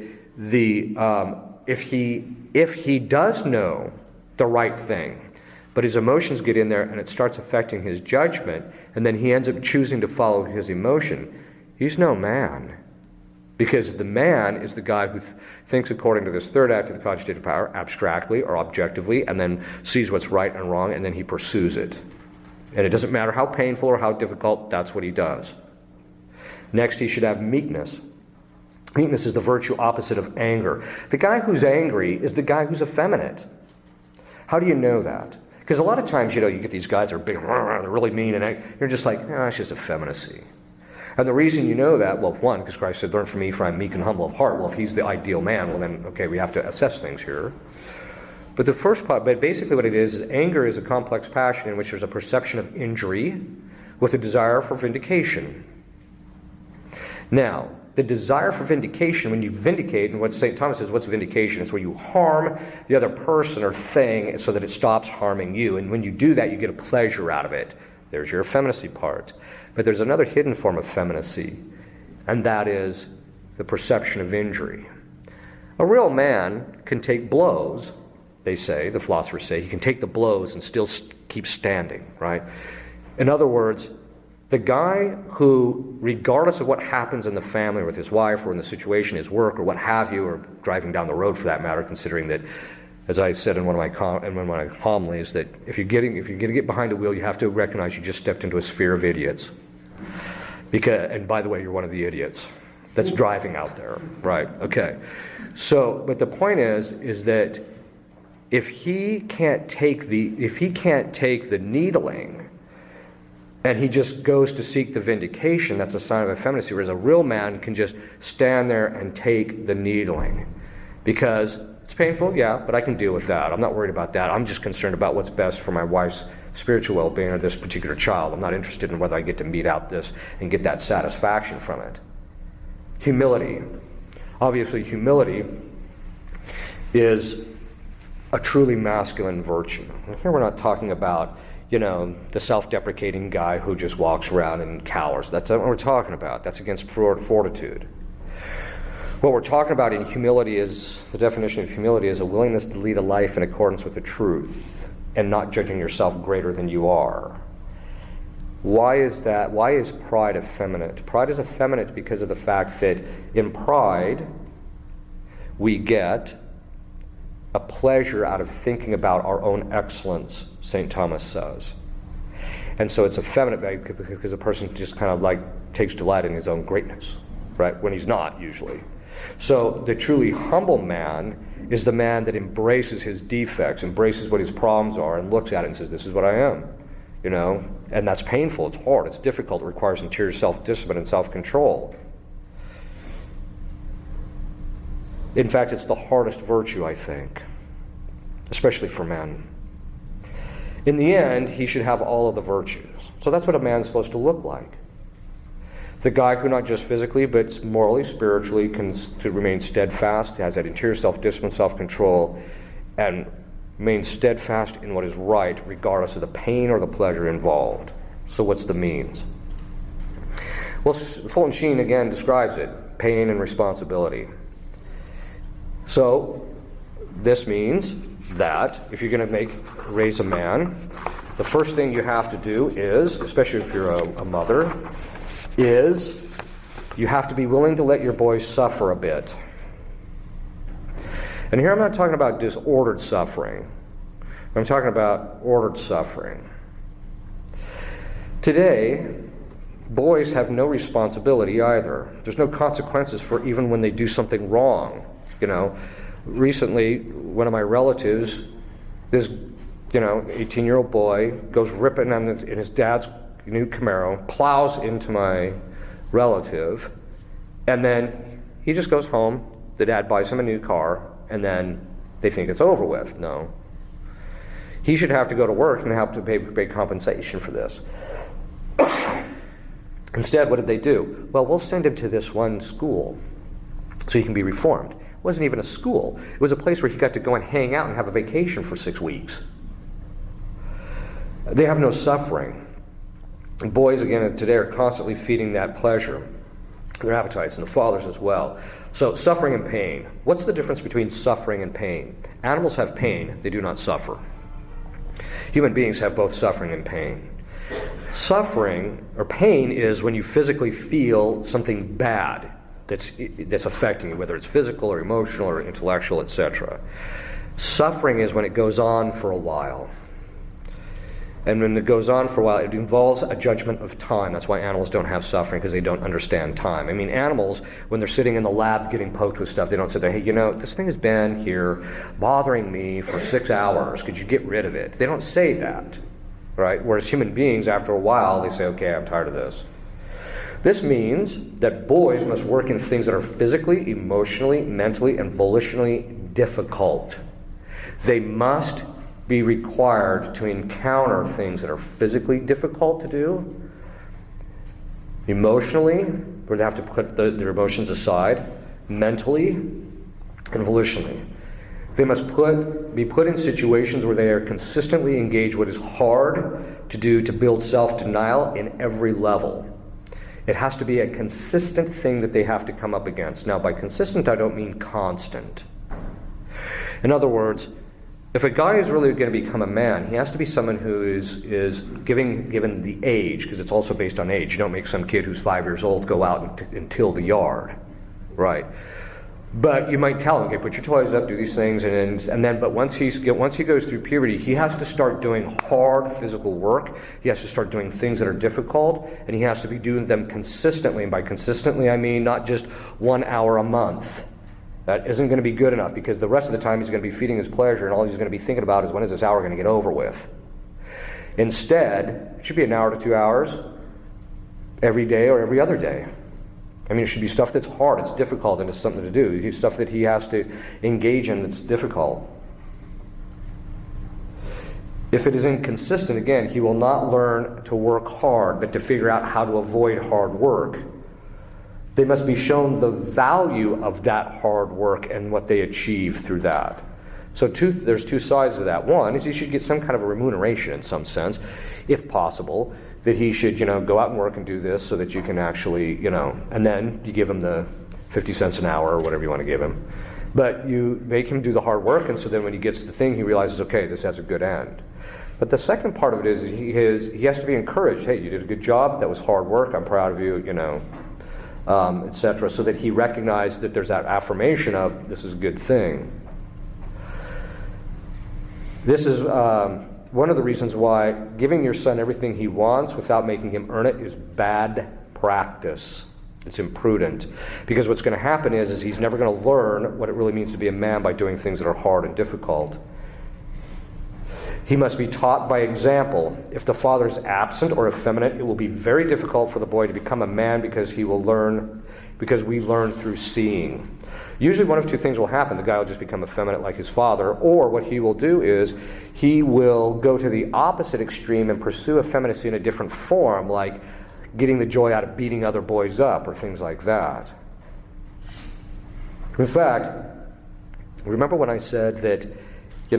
if he does know the right thing, but his emotions get in there and it starts affecting his judgment, and then he ends up choosing to follow his emotion, he's no man. Because the man is the guy who thinks according to this third act of the cogitative power, abstractly or objectively, and then sees what's right and wrong, and then he pursues it. And it doesn't matter how painful or how difficult, that's what he does. Next, he should have meekness. Meekness is the virtue opposite of anger. The guy who's angry is the guy who's effeminate. How do you know that? Because a lot of times, you get these guys that are big, they're really mean, and you're just like, it's just effeminacy. And the reason you know that, well, one, because Christ said, learn from me, for I'm meek and humble of heart. Well, if he's the ideal man, well then, okay, we have to assess things here. But the first part, but basically what it is anger is a complex passion in which there's a perception of injury with a desire for vindication. Now, the desire for vindication, when you vindicate, and what St. Thomas says, what's vindication? It's where you harm the other person or thing so that it stops harming you. And when you do that, you get a pleasure out of it. There's your effeminacy part. But there's another hidden form of effeminacy, and that is the perception of injury. A real man can take blows, they say, the philosophers say. He can take the blows and still keep standing, right? In other words, the guy who, regardless of what happens in the family with his wife or in the situation, his work or what have you, or driving down the road for that matter, considering that, as I said in one of my homilies, that if you're going to get behind a wheel, you have to recognize you just stepped into a sphere of idiots. And by the way, you're one of the idiots that's driving out there, right? Okay. So, but the point is that if he can't take the needling, and he just goes to seek the vindication, that's a sign of effeminacy, whereas a real man can just stand there and take the needling. Because it's painful, yeah, but I can deal with that. I'm not worried about that. I'm just concerned about what's best for my wife's spiritual well-being or this particular child. I'm not interested in whether I get to mete out this and get that satisfaction from it. Humility. Obviously, humility is a truly masculine virtue. And here we're not talking about the self-deprecating guy who just walks around and cowers. That's not what we're talking about. That's against fortitude. What we're talking about in humility is, the definition of humility is a willingness to lead a life in accordance with the truth and not judging yourself greater than you are. Why is that? Why is pride effeminate? Pride is effeminate because of the fact that in pride we get a pleasure out of thinking about our own excellence, St. Thomas says. And so it's effeminate because the person just kind of like takes delight in his own greatness, right? When he's not, usually. So the truly humble man is the man that embraces his defects, embraces what his problems are, and looks at it and says, this is what I am, And that's painful, it's hard, it's difficult, it requires interior self-discipline and self-control. In fact, it's the hardest virtue, I think, especially for men. In the end, he should have all of the virtues. So that's what a man's supposed to look like. The guy who not just physically, but morally, spiritually, can to remain steadfast, has that interior self-discipline, self-control, and remains steadfast in what is right, regardless of the pain or the pleasure involved. So what's the means? Well, Fulton Sheen again describes it, pain and responsibility. So this means that if you're going to raise a man, the first thing you have to do is, especially if you're a mother, is you have to be willing to let your boys suffer a bit. And here I'm not talking about disordered suffering. I'm talking about ordered suffering. Today, boys have no responsibility either. There's no consequences for even when they do something wrong. Recently, one of my relatives, this 18-year-old boy, goes ripping in his dad's new Camaro, plows into my relative, and then he just goes home. The dad buys him a new car, and then they think it's over with. No. He should have to go to work and have to pay compensation for this. Instead, what did they do? Well, we'll send him to this one school so he can be reformed. It wasn't even a school. It was a place where he got to go and hang out and have a vacation for 6 weeks. They have no suffering. And boys, again, today are constantly feeding that pleasure, their appetites, and the fathers as well. So, suffering and pain. What's the difference between suffering and pain? Animals have pain, they do not suffer. Human beings have both suffering and pain. Suffering, or pain, is when you physically feel something bad that's affecting you, whether it's physical or emotional or intellectual, etc. Suffering is when it goes on for a while. And when it goes on for a while, it involves a judgment of time. That's why animals don't have suffering, because they don't understand time. I mean, animals, when they're sitting in the lab getting poked with stuff, they don't sit there, hey, this thing has been here bothering me for 6 hours. Could you get rid of it? They don't say that, right? Whereas human beings, after a while, they say, okay, I'm tired of this. This means that boys must work in things that are physically, emotionally, mentally, and volitionally difficult. They must be required to encounter things that are physically difficult to do, emotionally, where they have to put their emotions aside, mentally, and volitionally. They must be put in situations where they are consistently engaged what is hard to do to build self-denial in every level. It has to be a consistent thing that they have to come up against. Now, by consistent, I don't mean constant. In other words, if a guy is really going to become a man, he has to be someone who is given the age, because it's also based on age. You don't make some kid who's 5 years old go out and till the yard, right? But you might tell him, okay, put your toys up, do these things, but once he goes through puberty, he has to start doing hard physical work. He has to start doing things that are difficult, and he has to be doing them consistently. And by consistently, I mean not just 1 hour a month. That isn't going to be good enough, because the rest of the time he's going to be feeding his pleasure, and all he's going to be thinking about is, when is this hour going to get over with? Instead, it should be 1 hour to 2 hours every day or every other day. I mean, it should be stuff that's hard, it's difficult, and it's something to do. It's stuff that he has to engage in that's difficult. If it is inconsistent, again, he will not learn to work hard, but to figure out how to avoid hard work. They must be shown the value of that hard work and what they achieve through that. So there's two sides to that. One is he should get some kind of a remuneration in some sense, if possible, that he should, go out and work and do this so that you can actually, and then you give him the 50 cents an hour or whatever you want to give him. But you make him do the hard work, and so then when he gets the thing, he realizes, okay, this has a good end. But the second part of it is he has to be encouraged. Hey, you did a good job. That was hard work. I'm proud of you, etc., so that he recognized that there's that affirmation of, this is a good thing. This is one of the reasons why giving your son everything he wants without making him earn it is bad practice. It's imprudent. Because what's going to happen is he's never going to learn what it really means to be a man by doing things that are hard and difficult. He must be taught by example. If the father is absent or effeminate, it will be very difficult for the boy to become a man, because we learn through seeing. Usually one of two things will happen. The guy will just become effeminate like his father, or what he will do is he will go to the opposite extreme and pursue effeminacy in a different form, like getting the joy out of beating other boys up or things like that. In fact, remember when I said that, you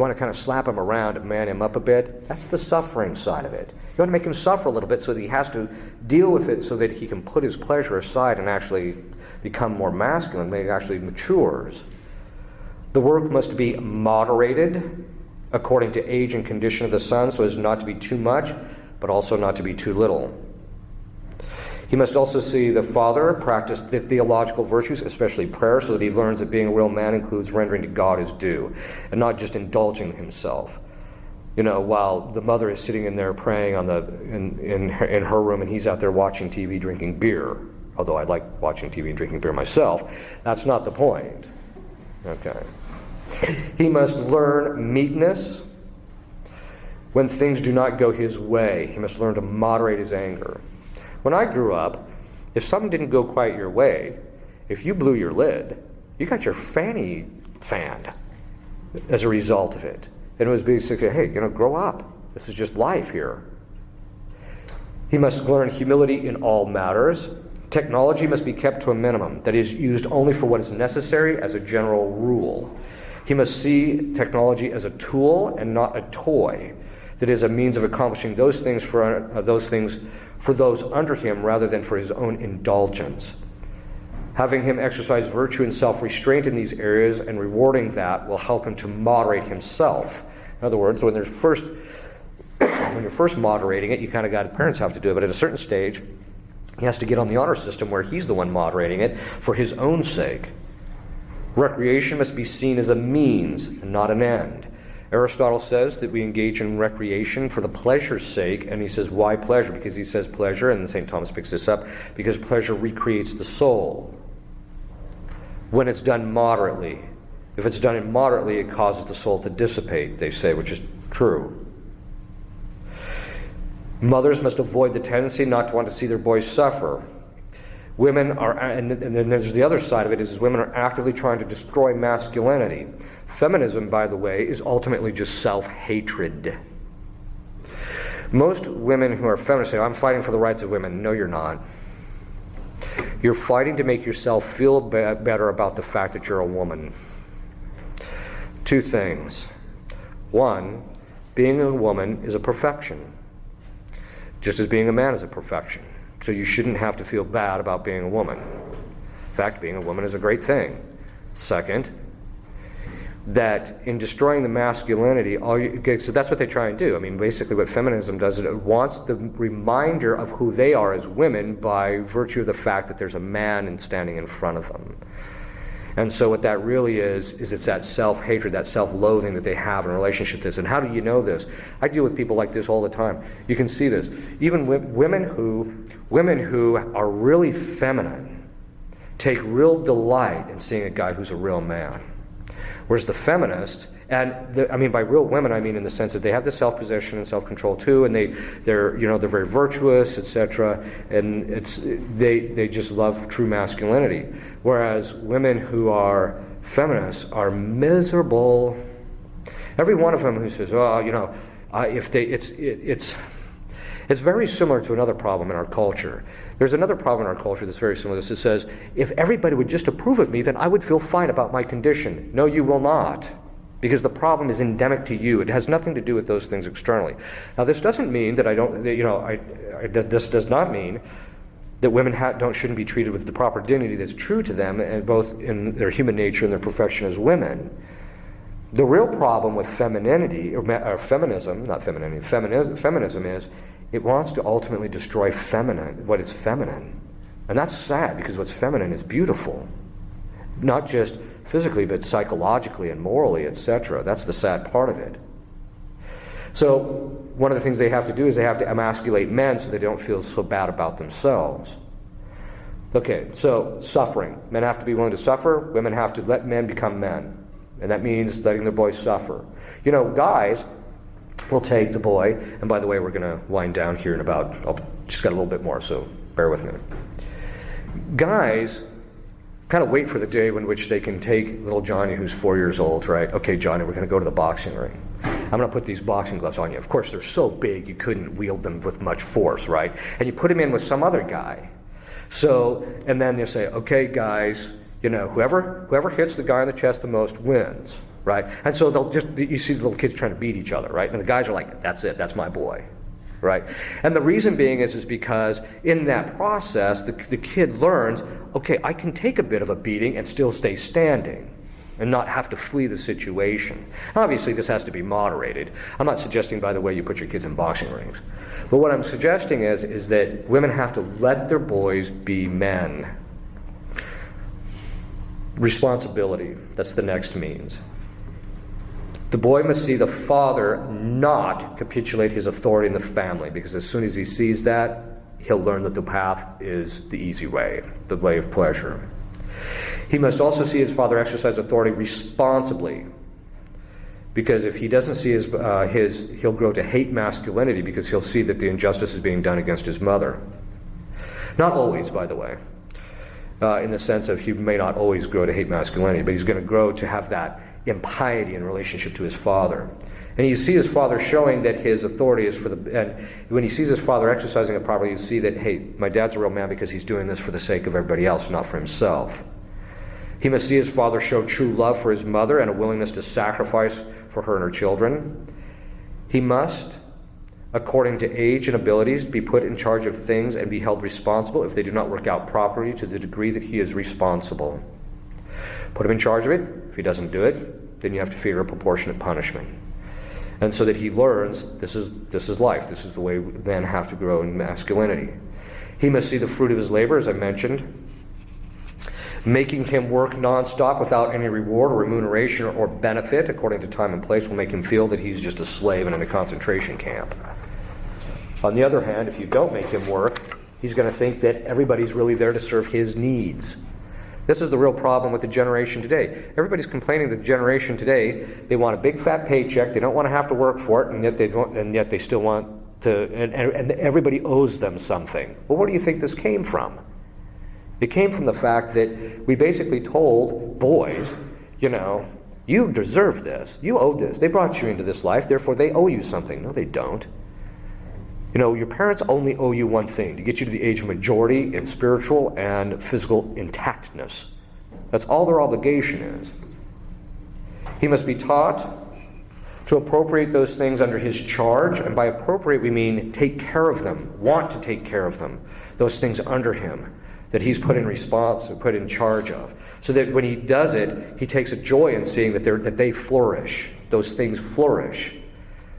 want to kind of slap him around and man him up a bit? That's the suffering side of it. You want to make him suffer a little bit so that he has to deal with it so that he can put his pleasure aside and actually become more masculine, maybe actually matures. The work must be moderated according to age and condition of the son so as not to be too much, but also not to be too little. He must also see the father practice the theological virtues, especially prayer, so that he learns that being a real man includes rendering to God his due and not just indulging himself. While the mother is sitting in there praying in her room and he's out there watching TV drinking beer, although I like watching TV and drinking beer myself, that's not the point. Okay. He must learn meekness when things do not go his way. He must learn to moderate his anger. When I grew up, if something didn't go quite your way, if you blew your lid, you got your fanny fanned as a result of it. And it was basically, hey, grow up. This is just life here. He must learn humility in all matters. Technology must be kept to a minimum, that is, used only for what is necessary as a general rule. He must see technology as a tool and not a toy, that is, a means of accomplishing those things for those under him rather than for his own indulgence. Having him exercise virtue and self-restraint in these areas and rewarding that will help him to moderate himself. In other words, when you're first moderating it, you kind of got parents have to do it, but at a certain stage, he has to get on the honor system where he's the one moderating it for his own sake. Recreation must be seen as a means and not an end. Aristotle says that we engage in recreation for the pleasure's sake, and he says, why pleasure? Because he says pleasure, and St. Thomas picks this up, because pleasure recreates the soul when it's done moderately. If it's done immoderately, it causes the soul to dissipate, they say, which is true. Mothers must avoid the tendency not to want to see their boys suffer. Women are, and then there's the other side of it, is women are actively trying to destroy masculinity. Feminism, by the way, is ultimately just self-hatred. Most women who are feminists say, I'm fighting for the rights of women. No, you're not. You're fighting to make yourself feel better about the fact that you're a woman. Two things. One, being a woman is a perfection, just as being a man is a perfection. So you shouldn't have to feel bad about being a woman. In fact, being a woman is a great thing. Second, that in destroying the masculinity, so that's what they try and do. I mean, basically what feminism does is it wants the reminder of who they are as women by virtue of the fact that there's a man standing in front of them. And so what that really is it's that self-hatred, that self-loathing that they have in a relationship to this. And how do you know this? I deal with people like this all the time. You can see this. Even women who are really feminine take real delight in seeing a guy who's a real man. Whereas the feminists, by real women, I mean in the sense that they have the self-possession and self-control too, and they're very virtuous, etc. And they just love true masculinity. Whereas women who are feminists are miserable. Every one of them who says, it's very similar to another problem in our culture. There's another problem in our culture that's very similar to this. It says, if everybody would just approve of me, then I would feel fine about my condition. No, you will not. Because the problem is endemic to you. It has nothing to do with those things externally. Now, this doesn't mean that this does not mean that women shouldn't be treated with the proper dignity that's true to them, and both in their human nature and their perfection as women. The real problem with femininity, or feminism, not femininity, feminism is it wants to ultimately destroy what is feminine. And that's sad, because what's feminine is beautiful. Not just physically, but psychologically and morally, etc. That's the sad part of it. So one of the things they have to do is they have to emasculate men so they don't feel so bad about themselves. Okay, so suffering. Men have to be willing to suffer. Women have to let men become men. And that means letting their boys suffer. Guys will take the boy, and by the way, we're going to wind down here in I'll just got a little bit more, so bear with me. Guys kind of wait for the day in which they can take little Johnny, who's 4 years old, right? Okay, Johnny, we're going to go to the boxing ring. I'm going to put these boxing gloves on you. Of course, they're so big you couldn't wield them with much force, right? And you put him in with some other guy. So, and then you say, okay, guys, whoever hits the guy in the chest the most wins, right? And so you see the little kids trying to beat each other, right? And the guys are like, that's it, that's my boy, right? And the reason being is because in that process, the kid learns, okay, I can take a bit of a beating and still stay standing and not have to flee the situation. Obviously, this has to be moderated. I'm not suggesting, by the way, you put your kids in boxing rings. But what I'm suggesting is that women have to let their boys be men. Responsibility, that's the next means. The boy must see the father not capitulate his authority in the family, because as soon as he sees that, he'll learn that the path is the easy way, the way of pleasure. He must also see his father exercise authority responsibly, because if he doesn't see he'll grow to hate masculinity, because he'll see that the injustice is being done against his mother. Not always, by the way, in the sense of he may not always grow to hate masculinity, but he's going to grow to have that impiety in relationship to his father. And you see his father showing that his authority is and when he sees his father exercising it properly, you see that, hey, my dad's a real man because he's doing this for the sake of everybody else, not for himself. He must see his father show true love for his mother and a willingness to sacrifice for her and her children. He must, according to age and abilities, be put in charge of things and be held responsible if they do not work out properly to the degree that he is responsible. Put him in charge of it. If he doesn't do it, then you have to fear a proportionate punishment. And so that he learns this is life. This is the way men have to grow in masculinity. He must see the fruit of his labor, as I mentioned. Making him work nonstop without any reward or remuneration or benefit according to time and place will make him feel that he's just a slave in a concentration camp. On the other hand, if you don't make him work, he's going to think that everybody's really there to serve his needs. This is the real problem with the generation today. Everybody's complaining that the generation today, they want a big fat paycheck, they don't want to have to work for it, and yet they still want to, and everybody owes them something. Well, where do you think this came from? It came from the fact that we basically told boys, you deserve this, you owe this, they brought you into this life, therefore they owe you something. No, they don't. Your parents only owe you one thing, to get you to the age of majority in spiritual and physical intactness. That's all their obligation is. He must be taught to appropriate those things under his charge, and by appropriate we mean take care of them, want to take care of them, those things under him that he's put in charge of, so that when he does it, he takes a joy in seeing that they flourish, those things flourish.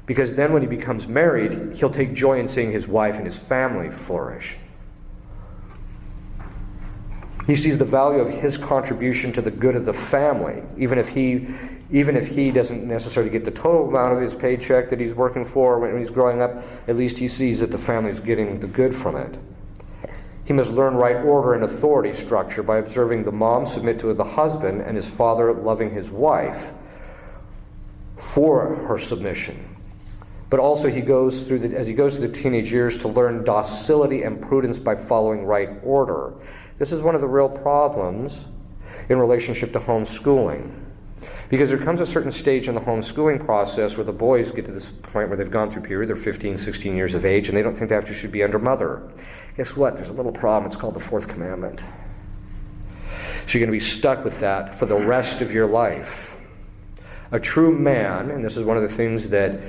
Because then when he becomes married, he'll take joy in seeing his wife and his family flourish. He sees the value of his contribution to the good of the family, even if he doesn't necessarily get the total amount of his paycheck that he's working for when he's growing up. At least he sees that the family's getting the good from it. He must learn right order and authority structure by observing the mom submit to the husband and his father loving his wife for her submission. But also as he goes through the teenage years, to learn docility and prudence by following right order. This is one of the real problems in relationship to homeschooling. Because there comes a certain stage in the homeschooling process where the boys get to this point where they've gone through puberty, they're 15, 16 years of age, and they don't think they should be under mother. Guess what? There's a little problem. It's called the fourth commandment. So you're going to be stuck with that for the rest of your life. A true man, and this is one of the things that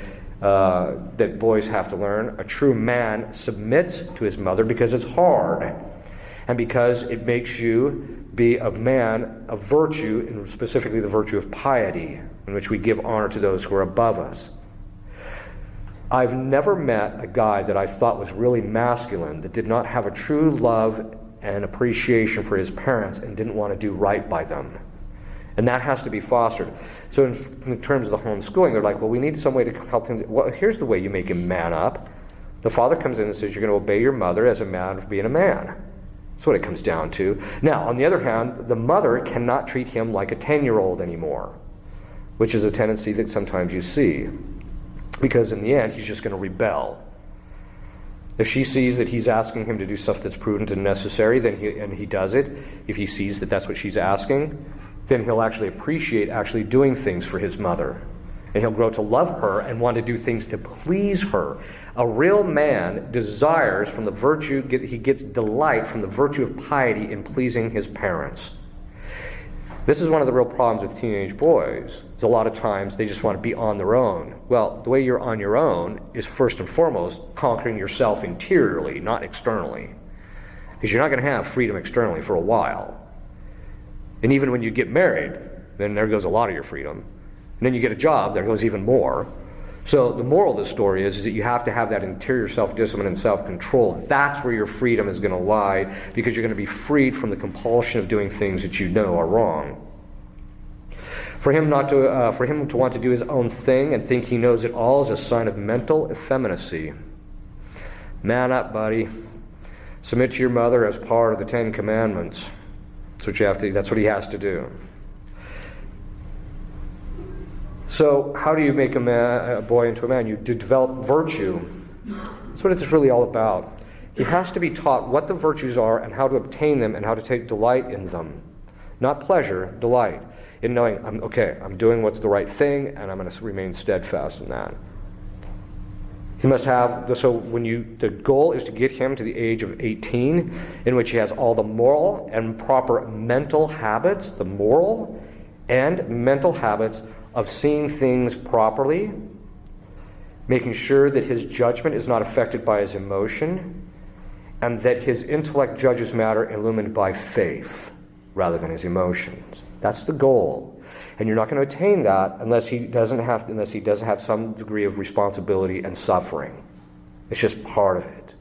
boys have to learn, a true man submits to his mother because it's hard, and because it makes you be a man of virtue, and specifically the virtue of piety, in which we give honor to those who are above us. I've never met a guy that I thought was really masculine that did not have a true love and appreciation for his parents and didn't want to do right by them. And that has to be fostered. So in terms of the homeschooling, they're like, well, we need some way to help him. Well, here's the way you make him man up. The father comes in and says, you're going to obey your mother as a man of being a man. That's what it comes down to. Now, on the other hand, the mother cannot treat him like a 10-year-old anymore, which is a tendency that sometimes you see. Because in the end, he's just going to rebel. If she sees that he's asking him to do stuff that's prudent and necessary, then he does it. If he sees that that's what she's asking, then he'll actually appreciate actually doing things for his mother And he'll grow to love her and want to do things to please her. A real man desires from the virtue, he gets delight from the virtue of piety in pleasing his parents. This is one of the real problems with teenage boys. Is a lot of times they just want to be on their own. Well, the way you're on your own is first and foremost conquering yourself interiorly, not externally. Because you're not going to have freedom externally for a while. And even when you get married, then there goes a lot of your freedom. And then you get a job, there goes even more. So the moral of the story is that you have to have that interior self-discipline and self-control. That's where your freedom is going to lie, because you're going to be freed from the compulsion of doing things that you know are wrong. For him to want to do his own thing and think he knows it all is a sign of mental effeminacy. Man up, buddy. Submit to your mother as part of the 10 Commandments. That's what he has to do. So how do you make a boy into a man? You develop virtue. That's what it's really all about. He has to be taught what the virtues are and how to obtain them and how to take delight in them. Not pleasure, delight. In knowing, I'm doing what's the right thing and I'm going to remain steadfast in that. He must have, the goal is to get him to the age of 18, in which he has all the moral and proper mental habits, the moral and mental habits of seeing things properly, making sure that his judgment is not affected by his emotion, and that his intellect judges matter illumined by faith rather than his emotions. That's the goal. And you're not going to attain that unless he does have some degree of responsibility and suffering. It's just part of it.